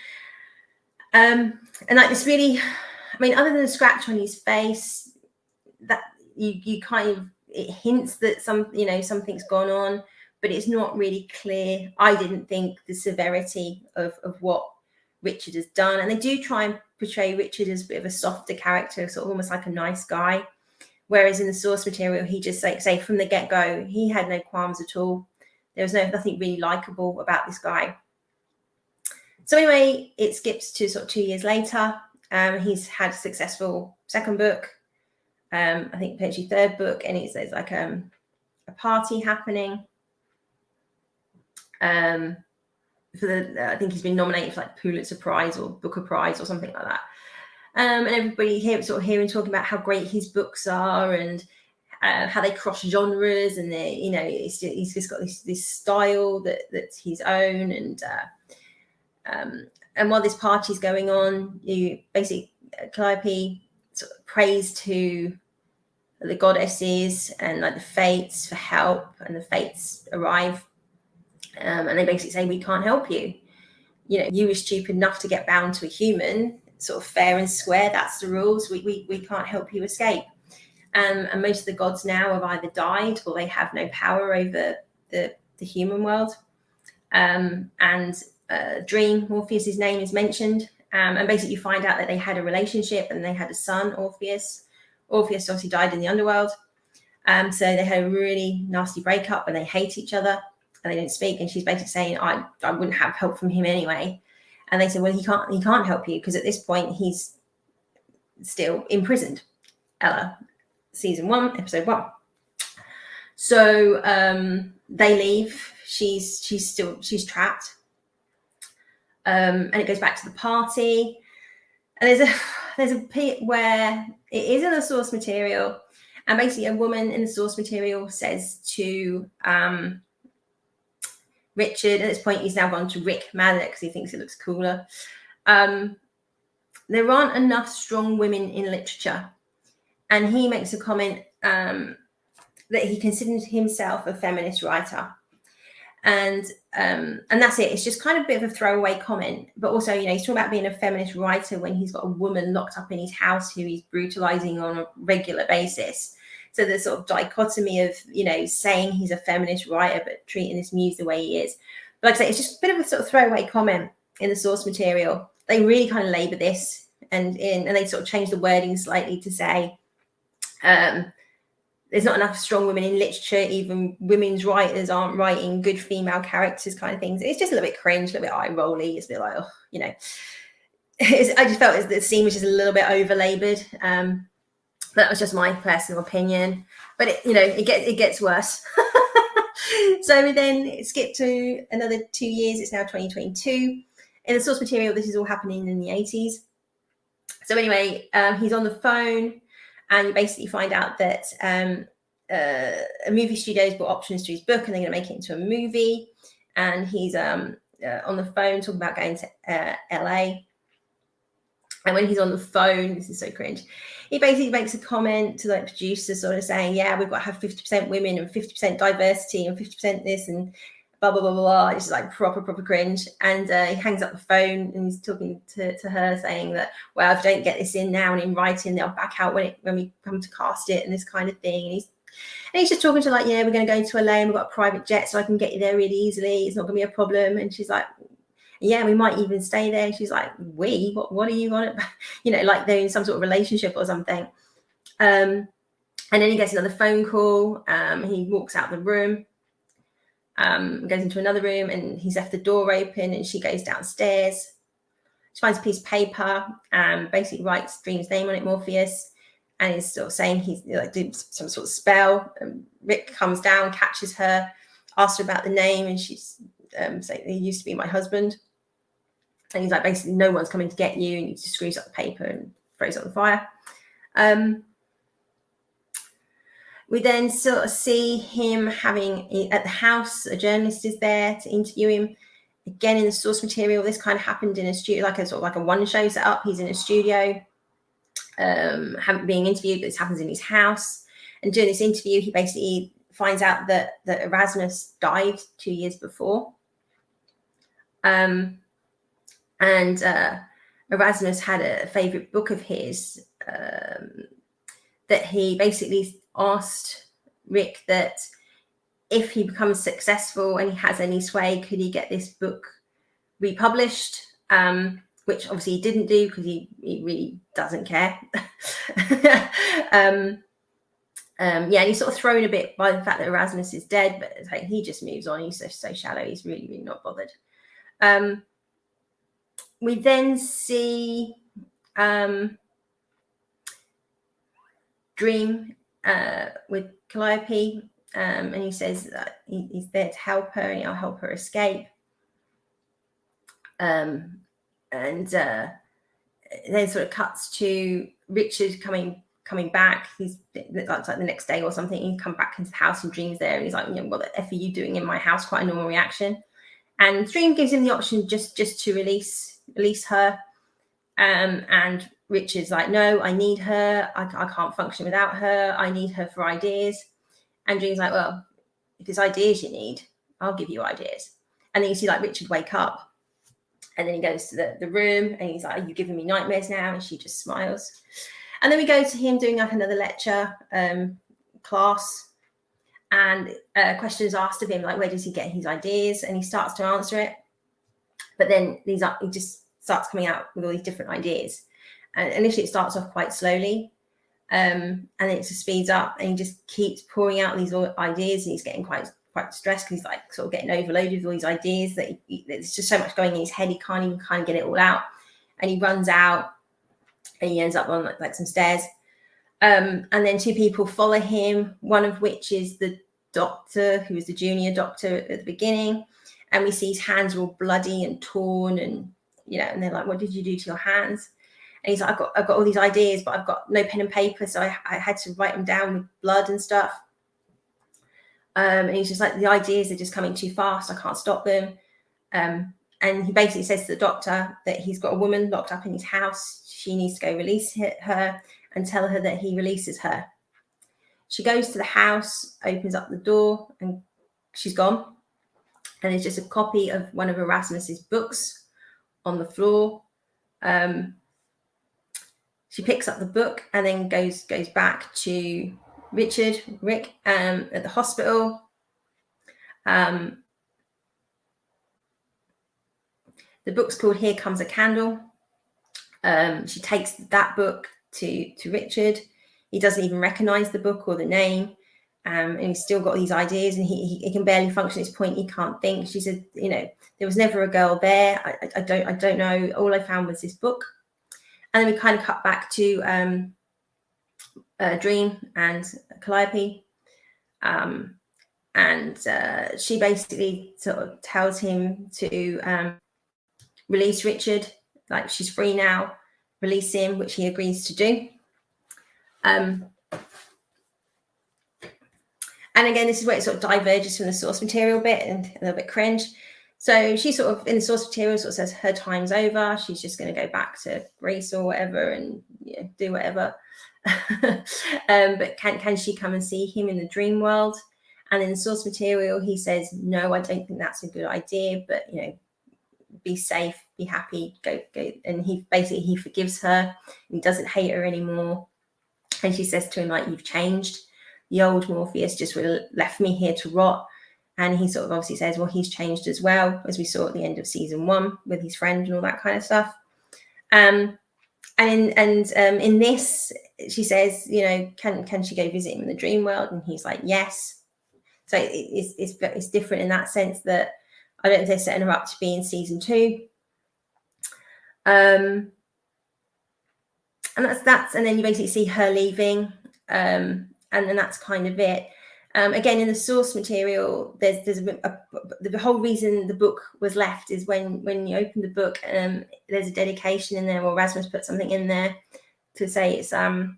And like this really, I mean, other than the scratch on his face, that you kind of, it hints that something's gone on, but it's not really clear. I didn't think the severity of what Richard has done, and they do try and portray Richard as a bit of a softer character, sort of almost like a nice guy, whereas in the source material he just say from the get-go he had no qualms at all. There was nothing really likable about this guy. So anyway, it skips to sort of 2 years later. He's had a successful second book, I think potentially third book, and there's like a party happening. I think he's been nominated for like Pulitzer Prize or Booker Prize or something like that. And everybody here sort of hearing talking about how great his books are and how they cross genres, and they, he's just got this style that's his own. And while this party's going on, you basically Calliope sort of prays to the goddesses and like the fates for help, and the fates arrive, and they basically say, we can't help you. You were stupid enough to get bound to a human, sort of fair and square. That's the rules. We can't help you escape. And most of the gods now have either died or they have no power over the human world. Dream, Orpheus's name is mentioned, and basically you find out that they had a relationship and they had a son, Orpheus. Orpheus obviously died in the underworld, so they had a really nasty breakup and they hate each other and they didn't speak. And she's basically saying, I wouldn't have help from him anyway. And they said, well, he can't help you because at this point he's still imprisoned. Ella, season 1, episode 1. So they leave. She's trapped. And it goes back to the party. And there's a bit where it is in the source material, and basically a woman in the source material says to Richard, at this point he's now gone to Rick Maddox because he thinks it looks cooler. There aren't enough strong women in literature, and he makes a comment that he considers himself a feminist writer. And that's it. It's just kind of a bit of a throwaway comment, but also, he's talking about being a feminist writer when he's got a woman locked up in his house who he's brutalizing on a regular basis. So the sort of dichotomy of, saying he's a feminist writer, but treating this muse the way he is. But like I say, it's just a bit of a sort of throwaway comment in the source material. They really kind of labor this, and they sort of change the wording slightly to say, there's not enough strong women in literature. Even women's writers aren't writing good female characters, kind of things. It's just a little bit cringe, a little bit eye-rolly. It's a bit like, I just felt the scene was just a little bit over-laboured. That was just my personal opinion. But it gets worse. So then skip to another 2 years. It's now 2022. In the source material, this is all happening in the 80s. So anyway, he's on the phone. And you basically find out that a movie studio's bought options to his book, and they're going to make it into a movie. And he's on the phone talking about going to LA. And when he's on the phone, this is so cringe, he basically makes a comment to the producer, sort of saying, yeah, we've got to have 50% women and 50% diversity and 50% this and blah, blah, blah, blah, blah. It's just like proper cringe. And he hangs up the phone and he's talking to her, saying that, well, if I don't get this in now and in writing, they'll back out when we come to cast it and this kind of thing. And he's just talking to her like, yeah, we're going to go to LA and we've got a private jet so I can get you there really easily. It's not going to be a problem. And she's like, yeah, we might even stay there. And she's like, what are you on it? Like they're in some sort of relationship or something. And then he gets another phone call. He walks out the room. Goes into another room, and he's left the door open, and she goes downstairs. She finds a piece of paper and basically writes Dream's name on it, Morpheus, and is sort of saying he's doing some sort of spell. And Rick comes down, catches her, asks her about the name, and she's saying, he used to be my husband. And he's like, basically, no one's coming to get you, and he just screws up the paper and throws it on the fire. We then sort of see him having at the house, a journalist is there to interview him. Again, in the source material, this kind of happened in a studio, like a one show set up. He's in a studio, being interviewed, but this happens in his house. And during this interview, he basically finds out that Erasmus died 2 years before. And Erasmus had a favorite book of his that he basically asked Rick that if he becomes successful and he has any sway, could he get this book republished? Which obviously he didn't do because he really doesn't care. And he's sort of thrown a bit by the fact that Erasmus is dead, but it's like he just moves on. He's so shallow. He's really, really not bothered. We then see Dream with Calliope, and he says that he's there to help her and he'll help her escape. And then sort of cuts to Richard coming back. He's like the next day or something. He come back into the house and Dream's there, and he's like, what the F are you doing in my house? Quite a normal reaction. And Dream gives him the option just to release her. And Richard's like, no, I need her. I can't function without her. I need her for ideas. And Dream's like, well, if it's ideas you need, I'll give you ideas. And then you see like Richard wake up, and then he goes to the room and he's like, are you giving me nightmares now? And she just smiles. And then we go to him doing like another lecture class, and questions asked of him, like, where does he get his ideas? And he starts to answer it. But then he just starts coming out with all these different ideas. And initially it starts off quite slowly. And then it just speeds up, and he just keeps pouring out these ideas, and he's getting quite stressed because he's like sort of getting overloaded with all these ideas that there's just so much going in his head, he can't even kind of get it all out. And he runs out, and he ends up on like some stairs. And then two people follow him, one of which is the doctor, who was the junior doctor at the beginning. And we see his hands are all bloody and torn, and and they're like, what did you do to your hands? And he's like, I've got all these ideas, but I've got no pen and paper, so I had to write them down with blood and stuff. And he's just like, the ideas are just coming too fast. I can't stop them. And he basically says to the doctor that he's got a woman locked up in his house. She needs to go release her and tell her that he releases her. She goes to the house, opens up the door, and she's gone. And there's just a copy of one of Erasmus's books on the floor. She picks up the book and then goes back to Rick at the hospital. The book's called Here Comes a Candle. She takes that book to Richard. He doesn't even recognize the book or the name. And he's still got these ideas, and he can barely function at this point. He can't think. She said, there was never a girl there. I don't know. All I found was this book. And then we kind of cut back to Dream and Calliope. And she basically sort of tells him to release Richard. Like, she's free now. Release him, which he agrees to do. And again, this is where it sort of diverges from the source material bit and a little bit cringe. So she sort of, in the source material, sort of says her time's over. She's just going to go back to Greece or whatever and do whatever. But can she come and see him in the dream world? And in the source material, he says, no, I don't think that's a good idea. But, be safe, be happy, go. And he forgives her. And he doesn't hate her anymore. And she says to him, like, you've changed. The old Morpheus just left me here to rot. And he sort of obviously says, well, he's changed as well, as we saw at the end of season 1 with his friend and all that kind of stuff. And in this, she says, can she go visit him in the dream world? And he's like, yes. So it's different in that sense that I don't think they're setting her up to be in season 2. And that's and then you basically see her leaving, and then that's kind of it. Again, in the source material, there's the whole reason the book was left is when you open the book, there's a dedication in there, or Erasmus put something in there to say it's sort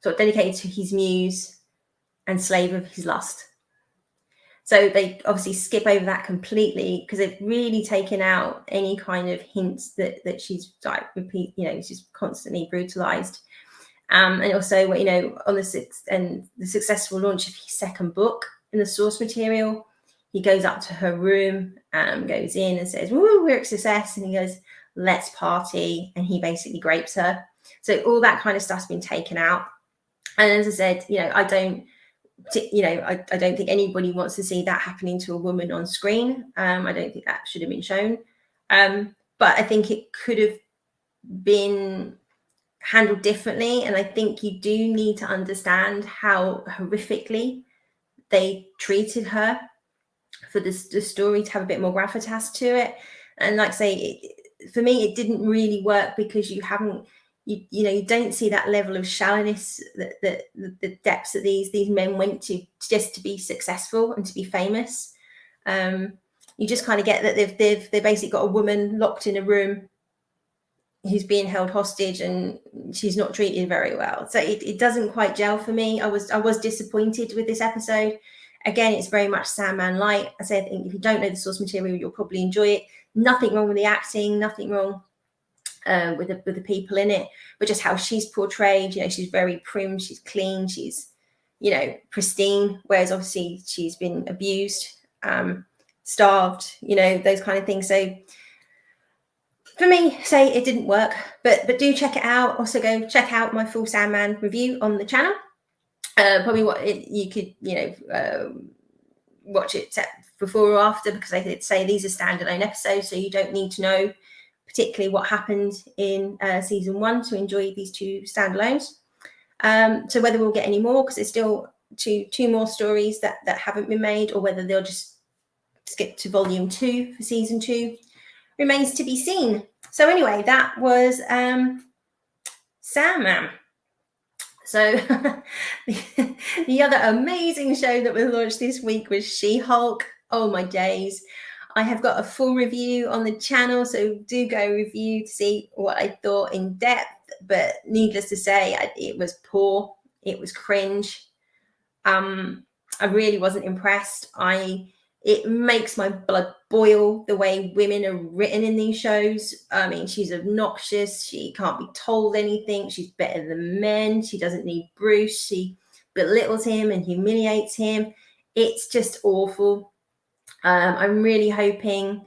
of dedicated to his muse and slave of his lust. So they obviously skip over that completely because they've really taken out any kind of hints that she's like she's constantly brutalized. And also, on the successful launch of his second book in the source material, he goes up to her room, goes in and says, "Woo, we're a success." And he goes, "Let's party." And he basically grapes her. So all that kind of stuff's been taken out. And as I said, I don't think anybody wants to see that happening to a woman on screen. I don't think that should have been shown. But I think it could have been handled differently. And I think you do need to understand how horrifically they treated her for the story to have a bit more gravitas to it. And like I say, for me, it didn't really work because you don't see that level of shallowness, that the depths that these men went to just to be successful and to be famous. You just kind of get that they've basically got a woman locked in a room who's being held hostage, and she's not treated very well. So it doesn't quite gel for me. I was disappointed with this episode. Again, it's very much Sandman light. I say, I think if you don't know the source material, you'll probably enjoy it. Nothing wrong with the acting, nothing wrong with the people in it, but just how she's portrayed. She's very prim, she's clean, she's pristine, whereas obviously she's been abused, starved, those kind of things. So for me, say it didn't work, but do check it out. Also go check out my full Sandman review on the channel. Probably you could watch it before or after, because I did say these are standalone episodes, so you don't need to know particularly what happened in season 1 to enjoy these 2 standalones. So whether we'll get any more, because there's still two more stories that haven't been made, or whether they'll just skip to volume 2 for season 2, remains to be seen. So anyway, that was Sandman. So the other amazing show that was launched this week was She-Hulk. Oh my days. I have got a full review on the channel, so do go review to see what I thought in depth. But needless to say, it was poor. It was cringe. I really wasn't impressed. It makes my blood boil the way women are written in these shows. I mean, she's obnoxious. She can't be told anything. She's better than men. She doesn't need Bruce. She belittles him and humiliates him. It's just awful. I'm really hoping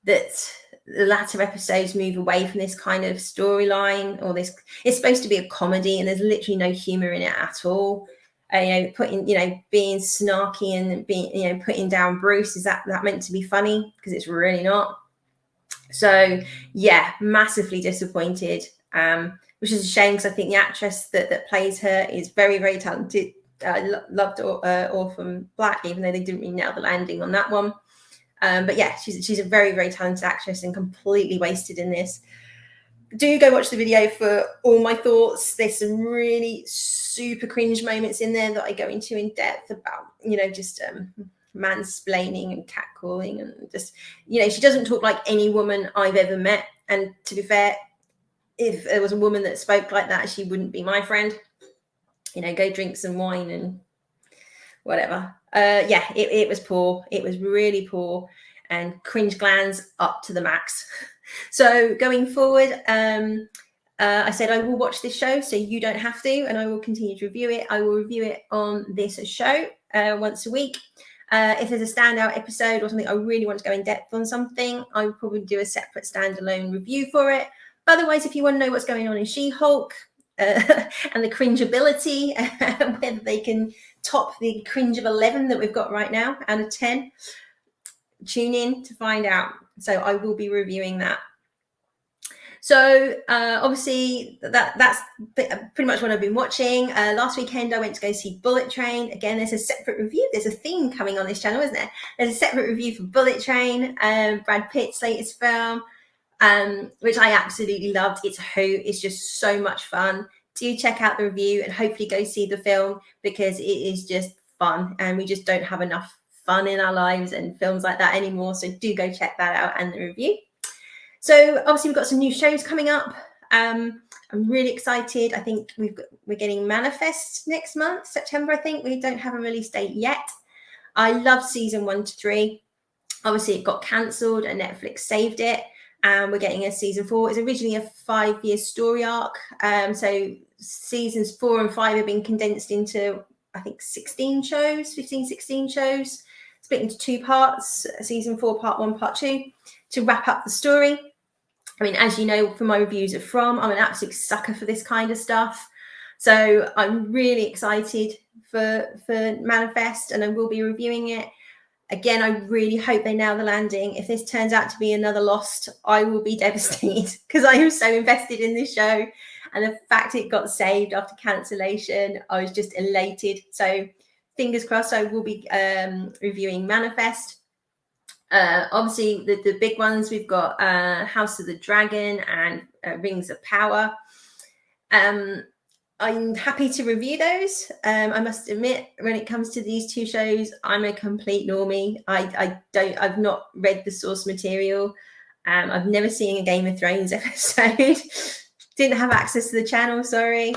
that the latter episodes move away from this kind of storyline, or this. It's supposed to be a comedy, and there's literally no humor in it at all. Being snarky and being, putting down Bruce, is that meant to be funny? Because it's really not. So yeah, massively disappointed, which is a shame, because I think the actress that plays her is very, very talented. I loved Orphan Black, even though they didn't really nail the landing on that one. But yeah, she's a very, very talented actress, and completely wasted in this. Do go watch the video for all my thoughts. There's some really super cringe moments in there that I go into in depth about, just mansplaining and catcalling, and just, she doesn't talk like any woman I've ever met. And to be fair, if there was a woman that spoke like that, she wouldn't be my friend. Go drink some wine and whatever. Yeah, it was poor. It was really poor, and cringe glands up to the max. So going forward, I said I will watch this show, so you don't have to, and I will continue to review it. I will review it on this show once a week. If there's a standout episode or something I really want to go in depth on something, I will probably do a separate standalone review for it. But otherwise, if you want to know what's going on in She-Hulk and the cringeability, whether they can top the cringe of 11 that we've got right now out of 10, tune in to find out. So I will be reviewing that. So obviously that's pretty much what I've been watching. Last weekend I went to go see Bullet Train. Again, there's a separate review. There's a theme coming on this channel, isn't there? There's a separate review for Bullet Train, Brad Pitt's latest film, which I absolutely loved. It's a hoot. It's just so much fun. Do check out the review and hopefully go see the film, because it is just fun, and we just don't have enough fun in our lives and films like that anymore. So do go check that out and the review. So obviously we've got some new shows coming up. I'm really excited. I think we're getting Manifest next month, September. I think we don't have a release date yet. I love season 1 to 3. Obviously it got cancelled and Netflix saved it, and we're getting a season 4. It's originally a 5-year story arc. So seasons 4 and 5 have been condensed into, I think, 16 shows, 15, 16 shows, split into 2 parts, season 4, part 1, part 2, to wrap up the story. I mean, as you know from my reviews of From, I'm an absolute sucker for this kind of stuff. So I'm really excited for Manifest, and I will be reviewing it. Again, I really hope they nail the landing. If this turns out to be another Lost, I will be devastated because I am so invested in this show. And the fact it got saved after cancellation, I was just elated. So fingers crossed, I will be reviewing Manifest. Obviously, the big ones, we've got House of the Dragon and Rings of Power. I'm happy to review those. I must admit, when it comes to these two shows, I'm a complete normie. I've not read the source material. I've never seen a Game of Thrones episode. Didn't have access to the channel, sorry.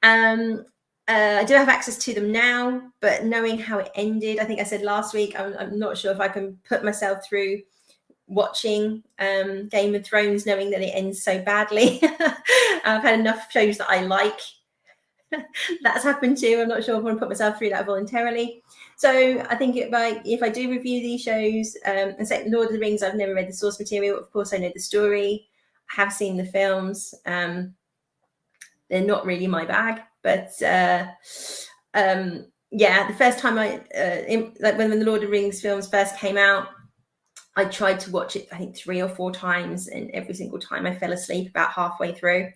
I do have access to them now, but knowing how it ended, I think I said last week, I'm not sure if I can put myself through watching Game of Thrones knowing that it ends so badly. I've had enough shows that I like. That's happened too. I'm not sure if I want to put myself through that voluntarily. So I think if I do review these shows, and say Lord of the Rings, I've never read the source material. Of course, I know the story. I have seen the films. They're not really my bag, but yeah, the first time like when the Lord of the Rings films first came out, I tried to watch it, I think 3 or 4 times, and every single time I fell asleep about halfway through.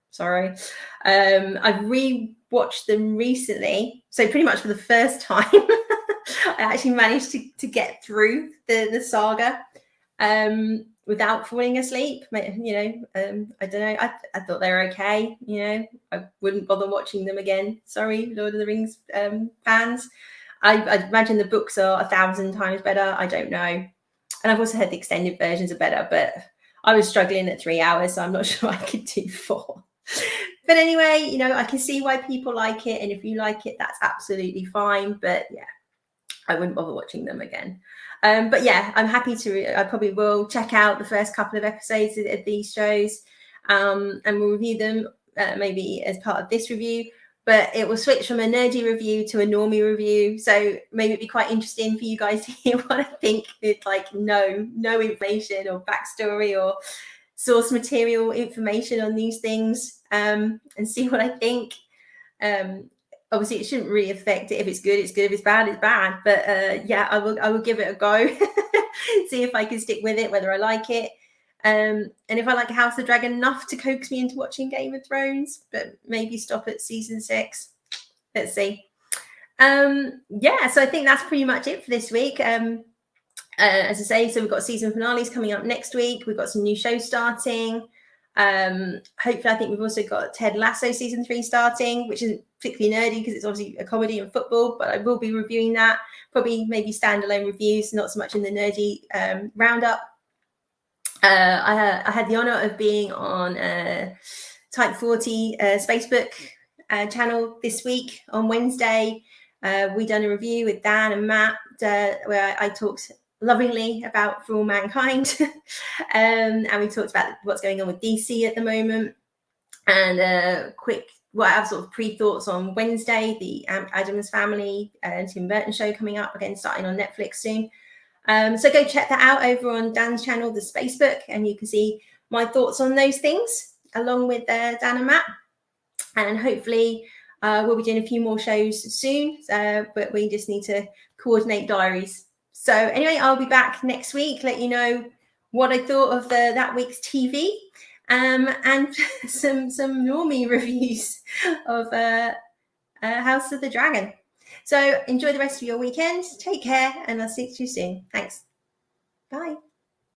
Sorry. I've re-watched them recently. So pretty much for the first time, I actually managed to get through the saga without falling asleep. I don't know. I thought they were okay. I wouldn't bother watching them again. Sorry, Lord of the Rings fans. I imagine the books are 1,000 times better. I don't know. And I've also heard the extended versions are better, but I was struggling at 3 hours, so I'm not sure I could do 4. But anyway, I can see why people like it, and if you like it, that's absolutely fine. But yeah, I wouldn't bother watching them again. But yeah, I'm happy to. I probably will check out the first couple of episodes of these shows, and we'll review them maybe as part of this review. But it will switch from a nerdy review to a normie review. So maybe it'd be quite interesting for you guys to hear what I think with like no information or backstory or source material information on these things, and see what I think. Obviously, it shouldn't really affect it. If it's good, it's good. If it's bad, it's bad. But yeah, I will give it a go. See if I can stick with it, whether I like it. And if I like House of the Dragon enough to coax me into watching Game of Thrones, but maybe stop at season 6. Let's see. Yeah, so I think that's pretty much it for this week. As I say, so we've got season finales coming up next week. We've got some new shows starting. Hopefully, I think we've also got Ted Lasso season 3 starting, which isn't particularly nerdy because it's obviously a comedy and football, but I will be reviewing that. Probably maybe standalone reviews, not so much in the nerdy roundup. I had the honor of being on Type 40 Facebook channel this week on Wednesday. We done a review with Dan and Matt where I talked lovingly about For All Mankind, and we talked about what's going on with DC at the moment, and what I have sort of pre-thoughts on Wednesday, the Addams Family Tim Burton show coming up again, starting on Netflix soon. So go check that out over on Dan's channel, The Spacebook, and you can see my thoughts on those things along with Dan and Matt. And hopefully we'll be doing a few more shows soon, but we just need to coordinate diaries. So anyway, I'll be back next week, let you know what I thought of that week's TV, and some normie reviews of House of the Dragon. So enjoy the rest of your weekend. Take care, and I'll see you soon. Thanks. Bye.